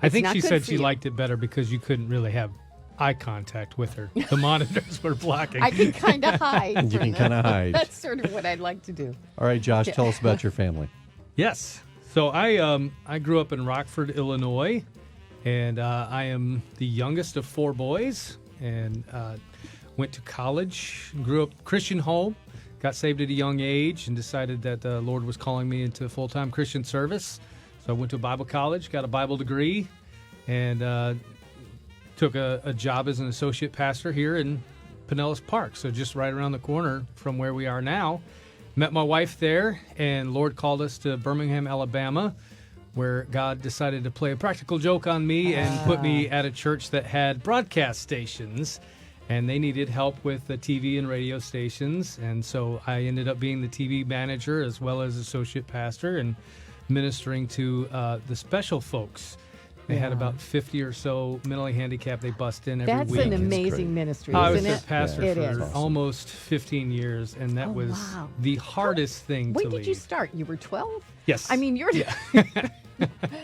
I think not she good said for she you. liked it better because you couldn't really have eye contact with her. The monitors were blocking. I can kind of hide. You can from kind of them. hide. That's sort of what I'd like to do. All right, Josh, tell us about your family. Yes. So I grew up in Rockford, Illinois, and I am the youngest of 4 boys, and went to college, grew up Christian home, got saved at a young age, and decided that the Lord was calling me into full-time Christian service. So I went to Bible college, got a Bible degree, and took a job as an associate pastor here in Pinellas Park, so just right around the corner from where we are now. Met my wife there, and Lord called us to Birmingham, Alabama, where God decided to play a practical joke on me and put me at a church that had broadcast stations, and they needed help with the TV and radio stations. And so I ended up being the TV manager as well as associate pastor and ministering to the special folks. They had about 50 or so mentally handicapped. They bust in every That's week. an great. amazing ministry, I was isn't their it? pastor It for is. almost 15 years, and that was wow. the hardest thing When to did leave. you start? You were 12? Yes. I mean, you're.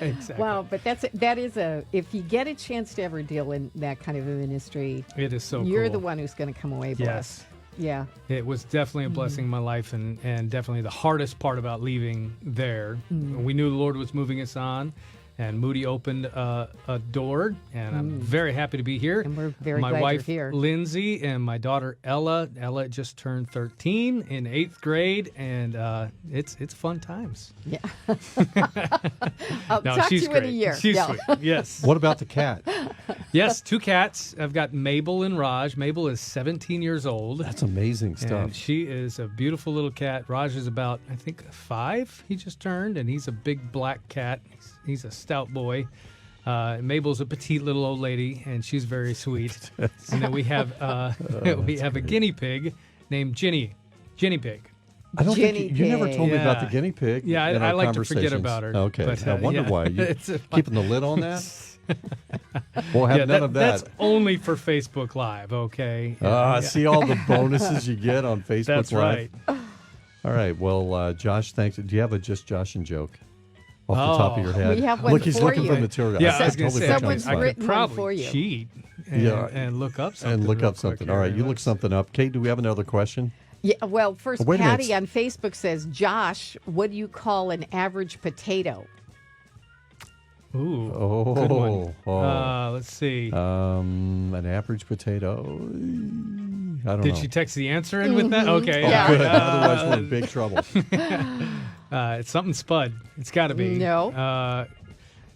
Exactly. Wow, but that is if you get a chance to ever deal in that kind of a ministry, It is so you're cool. the one who's going to come away Yes. blessed. Yeah. It was definitely a blessing in my life, and definitely the hardest part about leaving there. We knew the Lord was moving us on, and Moody opened a door, and I'm very happy to be here. And we're very my glad you're wife, here. Lindsay, and my daughter, Ella. Ella just turned 13 in 8th grade, and it's fun times. Yeah. I'll No, talk to she's you great. in a year. She's Yeah. sweet. Yes. What about the cat? Yes, 2 cats. I've got Mabel and Raj. Mabel is 17 years old. That's amazing And stuff. she is a beautiful little cat. Raj is about, I think, 5. He just turned, and he's a big black cat. He's a stout boy. Mabel's a petite little old lady, and she's very sweet. And then we have a guinea pig named Ginny Pig. I don't think Guinea you never told me about the pig. guinea pig. Yeah, in I our like to forget conversations. about her, Okay, but, I wonder yeah. why. You It's a- keeping the lid on that? We'll have none of that. That's only for Facebook Live, okay? See all the bonuses you get on Facebook That's Live. right. All right. Well, Josh, thanks. Do you have a just Josh and joke off the top of your head? We have one Look, he's for looking you. for material. Yeah, I was totally going to forgot Someone's say, I about could written one probably for you. cheat and, Yeah. and look up it. something. And look real up quick something. here. All right, you look Let's- something up. Kate, do we have another question? Yeah. Well, first, Wait a minute. Patty on Facebook says, Josh, what do you call an average potato? Ooh, Oh, good one. Let's see. An average potato. I don't know. Did she text the answer in with that? Okay. Oh, Yeah. good. Otherwise, we're in big trouble. It's something spud. It's got to be. No.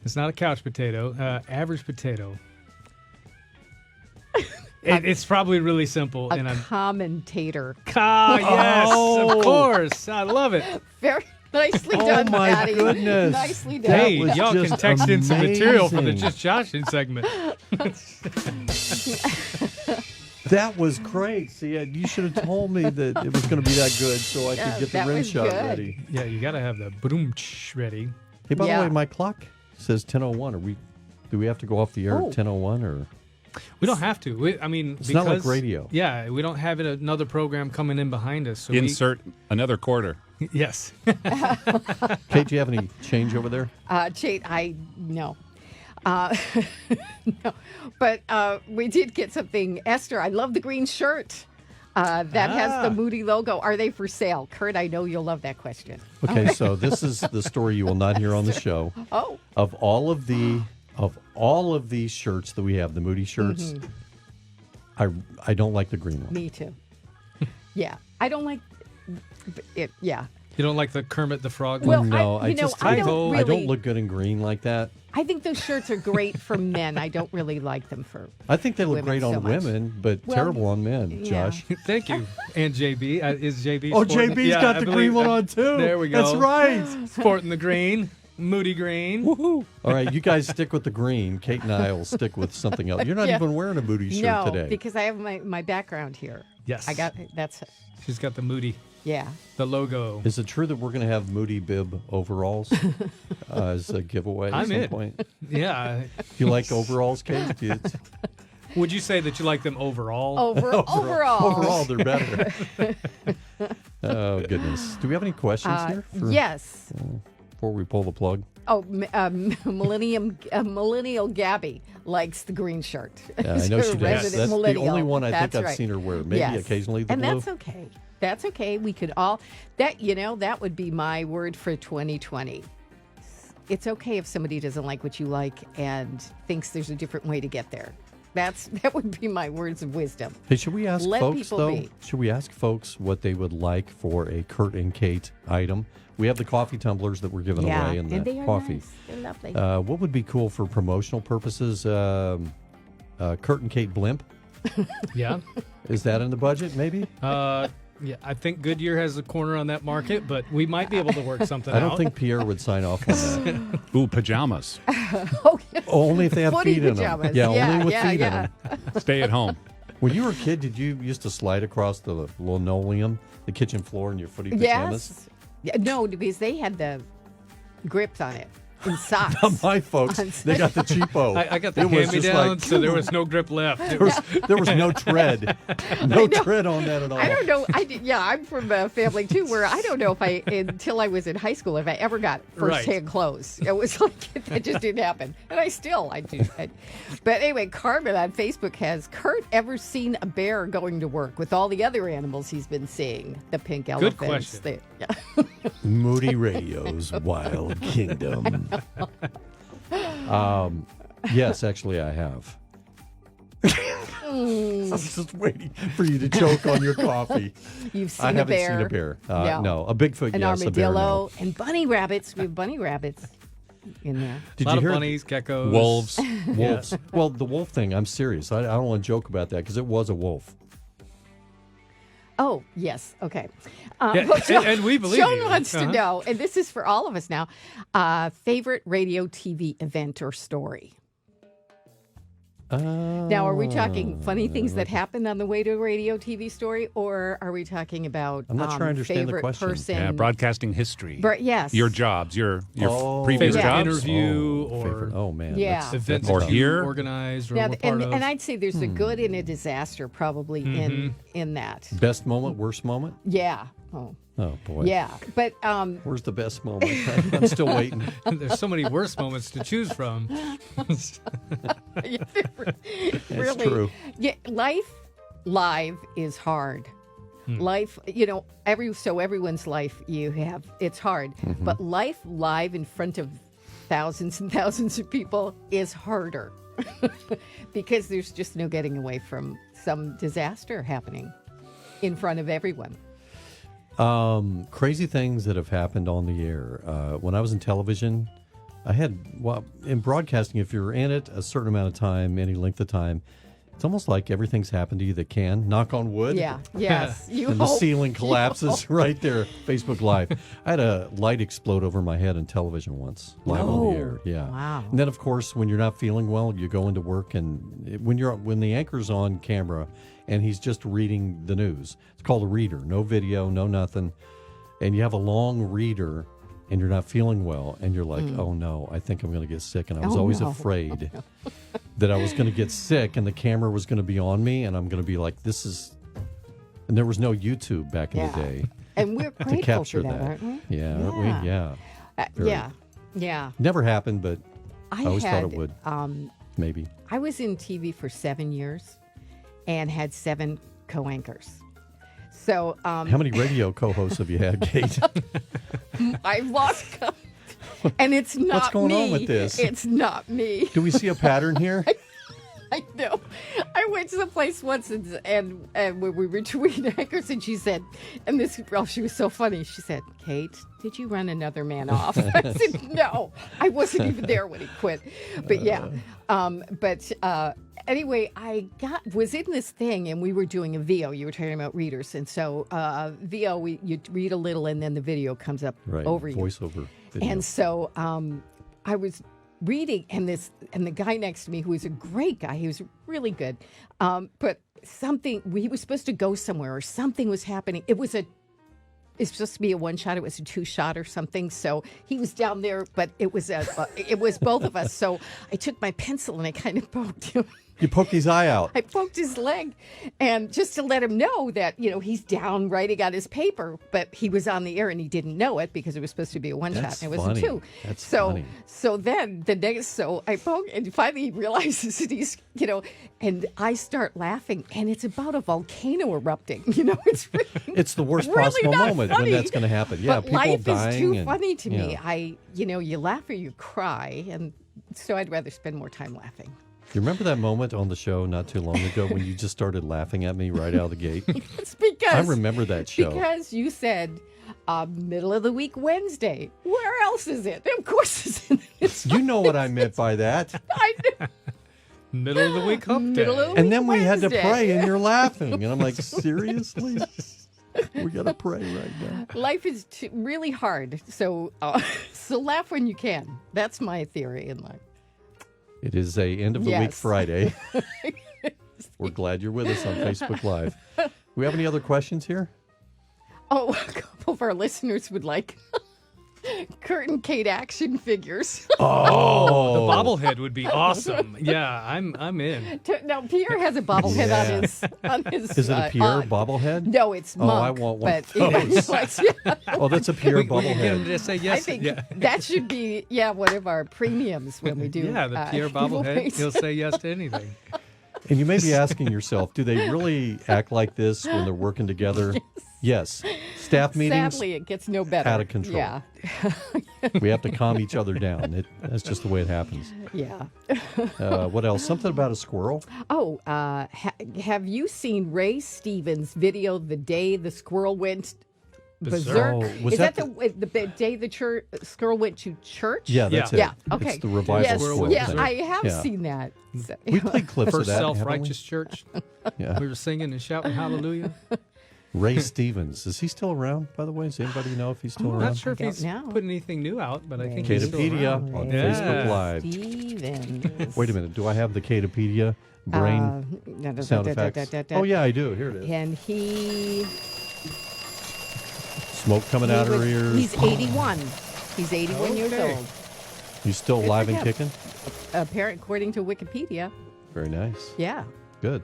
It's not a couch potato. Average potato. It's probably really simple. A commentator. Yes, Oh. of course. I love it. Very nicely Oh, done, my Patty. goodness. Nicely done. That Hey, was y'all can just text in some material for the amazing. Just Joshing segment. That was great. See, you should have told me that it was going to be that good so I Yeah, could get the that rim was shot good. ready. Yeah, you got to have the boom ready. Hey, by Yeah. the way, my clock says 10:01. Do we have to go off the air Oh. at 10:01 or? We don't have to. It's not like radio. Yeah, we don't have another program coming in behind us. So Insert another quarter. Yes. Kate, do you have any change over there? Jade, no. No. But we did get something. Esther, I love the green shirt that has the Moody logo. Are they for sale? Kurt, I know you'll love that question. Okay, so this is the story you will not hear on the show. Oh. Of all of these shirts that we have, the Moody shirts, I don't like the green one. Me too. Yeah. I don't like it. Yeah. You don't like the Kermit the Frog Well, one? No, I don't I don't really- look good in green like that. I think those shirts are great for men. I don't really like them for. I think they look Women great so on much. women, but Well, terrible on men, yeah. Josh. Thank you. And JB. Is JB Oh, sporting- JB's Yeah, got I the believe- green one on too. There we go. That's right. Sporting the green. Moody green. Woohoo. All right, you guys stick with the green. Kate and I will stick with something else. You're not Yeah. even wearing a Moody shirt No, today. because I have my background here. Yes. That's She's got the Moody, yeah. the logo. Is it true that we're going to have Moody bib overalls as a giveaway at I'm some in. point? Yeah. Do you like overalls, Kate? Would you say that you like them overall? Overall. Overall, they're better. Oh, goodness. Do we have any questions here? Yes. Before we pull the plug? Oh, Millennial Gabby likes the green shirt. Yeah, I know She's she a does. resident That's the millennial. only one I think That's I've right. seen her wear. Maybe Yes. occasionally the and blue. that's okay. That's okay. We could all that would be my word for 2020. It's okay if somebody doesn't like what you like and thinks there's a different way to get there. That would be my words of wisdom. Hey, should we ask Let folks, people though? be. Should we ask folks what they would like for a Kurt and Kate item? We have the coffee tumblers that we're giving away and the they are coffee. nice. They're lovely. What would be cool for promotional purposes? Kurt and Kate blimp. Yeah. Is that in the budget, maybe? Yeah. I think Goodyear has a corner on that market, but we might be able to work something I out. don't think Pierre would sign off on that. Ooh, pajamas. Only if they have Footy feet in pajamas. them. Yeah, Yeah, only with yeah, feet yeah. in them. Stay at home. When you were a kid, did you used to slide across the linoleum, the kitchen floor in your footy pajamas? Yes. Yeah, no, because they had the grips on it in socks. My folks, they got the cheapo. I got the It was just hand-me-down, like- so there was no grip left. It There was no tread. No tread on that at all. I don't know. I'm from a family too where I don't know if until I was in high school, if I ever got first-hand clothes. It was like that just didn't happen, and I do. But anyway, Carmen on Facebook has Kurt ever seen a bear going to work with all the other animals he's been seeing? The pink elephants. question. Moody Radio's Wild Kingdom. Yes, actually, I have. I was just waiting for you to choke on your coffee. You've seen I a haven't bear. seen a bear. No. No, a Bigfoot, An yes. A bear, no. armadillo and bunny rabbits. We have bunny rabbits in there. Did a lot you of hear bunnies, geckos. Wolves. wolves? Well, the wolf thing, I'm serious. I don't want to joke about that because it was a wolf. Oh, yes. Okay. Yeah, Well, and we believe Joan you. wants to Uh-huh. know, and this is for all of us now, favorite radio TV event or story? Now, are we talking funny things that happened on the way to a radio TV story, or are we talking about I'm not sure I understand the favorite question. person? Yeah, broadcasting history. Yes. Your jobs, your Oh. previous Favorite jobs. interview Favorite. or Oh, man. Yeah. that's events Or that here. you organized or Now, were part of. and I'd say there's a good and a disaster probably in that. best moment, worst moment? Yeah. Oh, Oh, boy. yeah. But Where's the best moment? I'm still waiting. There's so many worse moments to choose from. It's really, true. yeah, life live is hard. Life, everyone's life it's hard. But life live in front of thousands and thousands of people is harder because there's just no getting away from some disaster happening in front of everyone. Crazy things that have happened on the air. When I was in television, in broadcasting, if you're in it a certain amount of time, any length of time, it's almost like everything's happened to you that can. Knock on wood. Yeah. Yes. You And the hope. ceiling collapses right there. Facebook Live. I had a light explode over my head in television once, live on Oh, the air. Yeah. wow. And then, of course, when you're not feeling well, you go into work, and when the anchor's on camera and he's just reading the news, it's called a reader. No video, no nothing. And you have a long reader, and you're not feeling well, and you're like, oh no, I think I'm going to get sick. And I was Oh, always no. afraid that I was going to get sick, and the camera was going to be on me, and I'm going to be like, this is. And there was no YouTube back in the day. And we're to grateful capture for that, that. aren't we? Yeah, aren't we? Yeah. Very. Yeah. Never happened, but I always thought it would. Um, Maybe. I was in TV for 7 years and had 7 co-anchors. So How many radio co-hosts have you had, Kate? I've lost count. And it's not What's going me. on with this? It's not me. Do we see a pattern here? I know. I went to the place once and when we were between anchors, and she said, and this girl, she was so funny. She said, "Kate, did you run another man off?" I said, "No, I wasn't even there when he quit." But yeah, anyway, I was in this thing, and we were doing a VO. You were talking about readers, and so VO, you read a little, and then the video comes up Right. over you. Voiceover video. And so I was reading, and the guy next to me, who was a great guy, he was really good, but he was supposed to go somewhere, or something was happening. It's supposed to be a 1-shot. It was a 2-shot or something. So he was down there, but it was both of us. So I took my pencil and I kind of poked him. You poked his eye out. I poked his leg, and just to let him know that, he's down writing on his paper, but he was on the air and he didn't know it because it was supposed to be a 1-shot. That's And it was funny. a 2. That's so funny. so then I poke, and finally he realizes that he's, and I start laughing, and it's about a volcano erupting. It's really, It's the worst really possible not moment funny. when that's going to happen. Yeah, But people life dying. is too and, funny to me. yeah. You laugh or you cry, and so I'd rather spend more time laughing. You remember that moment on the show not too long ago when you just started laughing at me right out of the gate? It's because I remember that show. Because you said middle of the week Wednesday. Where else is it? Of course it's You know what I meant by that. I knew. Middle of the week hump day. Middle of the And then we had to Wednesday. pray, and you're laughing. And I'm like, seriously? We got to pray right now. Life is really hard, so laugh when you can. That's my theory in life. It is a end of the week Yes. Friday. We're glad you're with us on Facebook Live. Do we have any other questions here? Oh, a couple of our listeners would like Curtin Kate action figures. Oh, The bobblehead would be awesome. Yeah, I'm in. Now Pierre has a bobblehead Yeah. on his. Is it a Pierre on. bobblehead? No, it's Oh, Monk. I want one but, of those. he likes- yeah. Oh, that's a Pierre We can get him bobblehead. to say I yes. think Yeah, that should be one of our premiums when we do. yeah, the Pierre bobblehead. giveaways. He'll say yes to anything. And you may be asking yourself, do they really act like this when they're working together? Yes. Staff meetings, Sadly, it gets no better. out of control. Yeah, we have to calm each other down. That's just the way it happens. yeah. What else? Something about a squirrel? Oh, have you seen Ray Stevens' video the day the squirrel went berserk? Oh, was Is that that the day the squirrel went to church? Yeah, that's Yeah. it. Yeah, okay. It's the revival Yes, squirrel. yeah, thing. I have Yeah. seen that. So- We played clips of First that. haven't we? self-righteous church. Yeah. We were singing and shouting hallelujah. Ray Stevens. Is he still around, by the way? Does anybody know if he's still I'm around? not sure if don't he's know. putting anything new out, but I think he's still Katopedia around. on Ray Facebook Live. Stevens. Wait a minute. Do I have the Katopedia brain sound effects? Oh, yeah, I do. Here it is. And he Smoke coming out of her ears. He's 81. He's 81 years Okay. old. He's still Good for alive and him. kicking? According to Wikipedia. Very nice. Yeah. Good.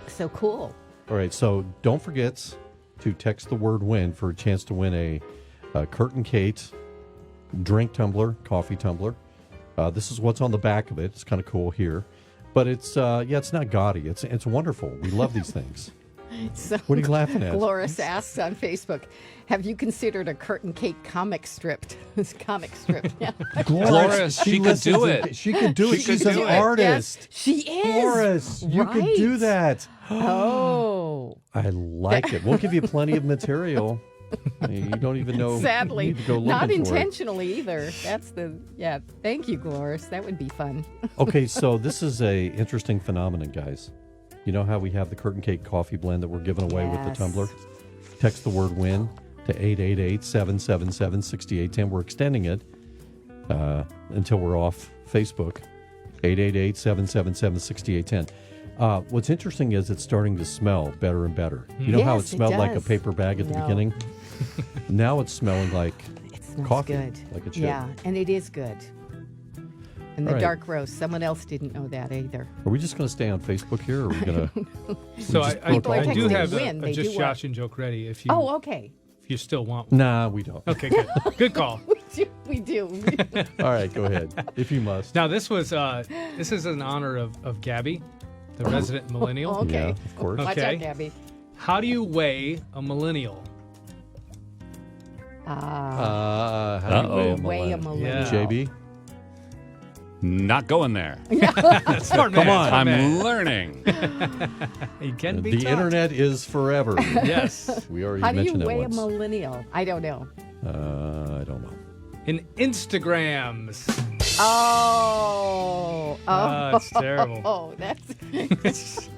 So cool. All right, so don't forget to text the word win for a chance to win a Curtin Kate drink tumbler, coffee tumbler. This is what's on the back of it. It's kind of cool here. But it's it's not gaudy. It's wonderful. We love these things. So What are you laughing at? Gloris asks on Facebook, have you considered a Curtin Cake comic strip? This comic strip. Yeah. Gloris, she could listens do and- it. She could do it. She could She's an do it. artist. Yes, she is. Gloris, you could do Right. that. Oh. I like it. We'll give you plenty of material. You don't even know. Sadly, you need to go not looking for it. intentionally either. That's thank you, Gloris. That would be fun. Okay, so this is a interesting phenomenon, guys. You know how we have the Curtin Cake coffee blend that we're giving away with the Yes. tumbler? Text the word WIN to 888-777-6810. We're extending it until we're off Facebook. 888-777-6810. What's interesting is it's starting to smell better and better. You know how it Yes, it smelled like a does. paper bag at the No. beginning? Now it's smelling like It smells coffee, good. like it should. Yeah, and it is good. And the All right. dark roast. Someone else didn't know that either. Are we just going to stay on Facebook here, or are we going to... So just I broke all do the have rules. win. a They just do what? Josh and joke ready. If you Oh, okay. if you still want one. Nah, we don't. Okay, good. Good call. We do. All right, go ahead, if you must. Now, this is in honor of Gabby, the resident millennial. Okay. Yeah, of course. Watch Okay. out, Gabby. How do you weigh a millennial? How do you Weigh a millennial? millennial. Yeah. JB? Not going there. Smart man. Come on. Smart I'm man. learning. You can be The taught. internet is forever. Yes. We already How do you mentioned that weigh a once. millennial? I don't know. I don't know. In Instagrams. Oh. It's terrible. Oh, that's.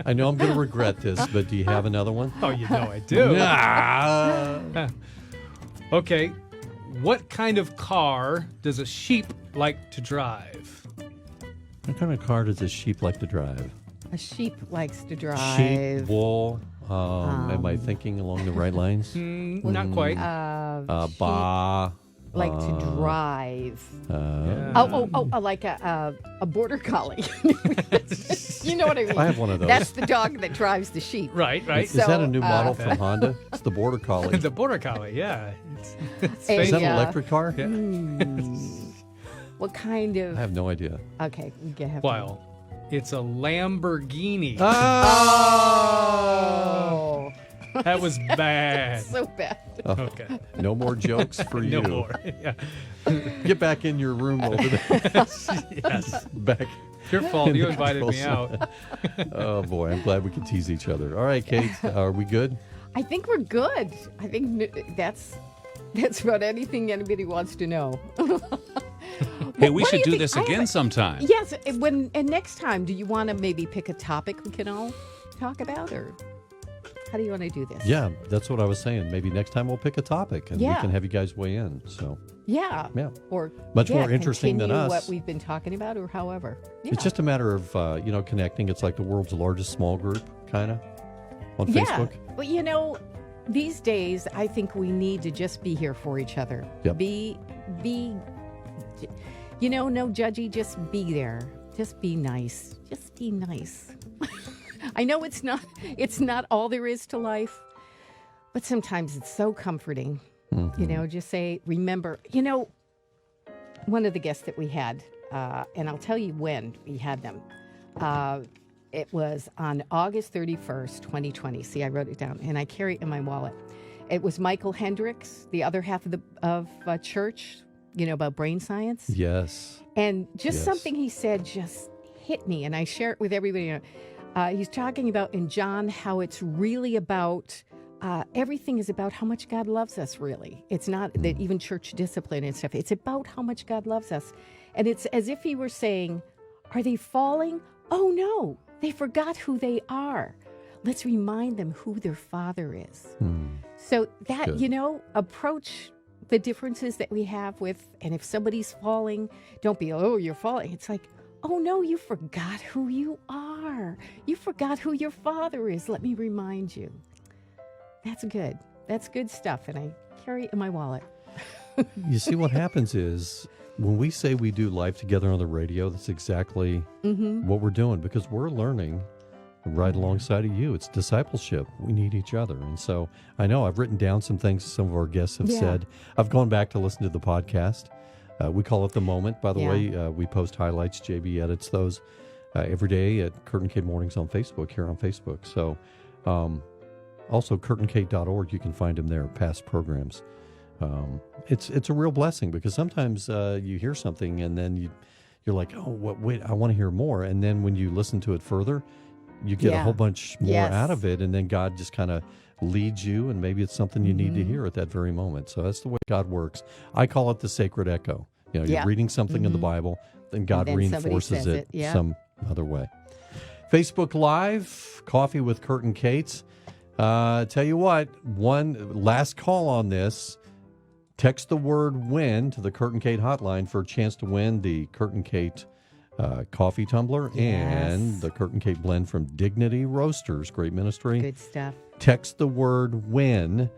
I know I'm going to regret this, but do you have another one? Oh, you know I do. Ah. Okay. What kind of car does a sheep like to drive? What kind of car does a sheep like to drive? A sheep likes to drive. Sheep, wool. Am I thinking along the right lines? Not quite. Ba. Like to drive. Yeah. Oh, like a border collie. You know what I mean? I have one of those. That's the dog that drives the sheep. Right. Is that a new So, model from Honda? It's the Border Collie. The border collie, yeah. It's A, Is that an yeah. electric car? Yeah. What kind I of? have no idea. Okay, we get have. Well, it's a Lamborghini. Oh, That was bad. so bad. Okay. No more jokes for you. No more. Yeah. Get back in your room over there. Yes. Back. Your fault. in You the invited me control out. Oh boy, I'm glad we can tease each other. All right, Kate, are we good? I think we're good. I think that's about anything anybody wants to know. Hey, we What should you do think? this I have again a- sometime. Yes, and next time, do you want to maybe pick a topic we can all talk about, or how do you want to do this? Yeah, that's what I was saying. Maybe next time we'll pick a topic and we Yeah. can have you guys weigh in. So Yeah. Yeah. Or Much more interesting than continue us. what we've been talking about, or however. Yeah. it's just a matter of connecting. It's like the world's largest small group, kind of, on Facebook. But these days I think we need to just be here for each other. Yep. Be no judgy, just be there. Just be nice. Just be nice. I know it's not all there is to life, but sometimes it's so comforting. Mm-hmm. Just say, remember, one of the guests that we had, and I'll tell you when we had them. It was on August 31st, 2020. See, I wrote it down, and I carry it in my wallet. It was Michael Hendricks, the other half of church, about brain science. Yes. And just Yes. something he said just hit me, and I share it with everybody. He's talking about in John how it's really about everything is about how much God loves us, really. It's not that even church discipline and stuff. It's about how much God loves us. And it's as if he were saying, are they falling? Oh, no, they forgot who they are. Let's remind them who their Father is. So that, Good. Approach the differences that we have with, and if somebody's falling, don't be, oh, you're falling. It's like, oh, no, you forgot who you are. You forgot who your Father is. Let me remind you. That's good. That's good stuff, and I carry it in my wallet. You see, what happens is when we say we do life together on the radio, that's exactly what we're doing, because we're learning right alongside of you. It's discipleship. We need each other. And so I know I've written down some things some of our guests have said. I've gone back to listen to the podcast. We call it The Moment, by the way. We post highlights. JB edits those every day at Kurt and Kate Mornings on Facebook, here on Facebook. So also KurtandKate.org, you can find them there, past programs. It's a real blessing, because sometimes you hear something and then you're like, oh, wait, I want to hear more. And then when you listen to it further, you get a whole bunch more out of it, and then God just kind of leads you, and maybe it's something you need to hear at that very moment. So that's the way God works. I call it the sacred echo. You're reading something in the Bible, then God And then somebody reinforces says it it. some other way. Facebook Live, Coffee with Kurt and Kate. Tell you what, one last call on this. Text the word "win" to the Kurt and Kate hotline for a chance to win the Kurt and Kate coffee tumbler and the Kurt and Kate blend from Dignity Roasters. Great ministry. Good stuff. Text the word "win"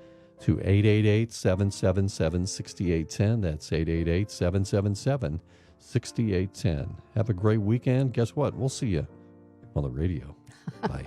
to 888-777-6810. That's 888-777-6810. Have a great weekend. Guess what? We'll see you on the radio. Bye.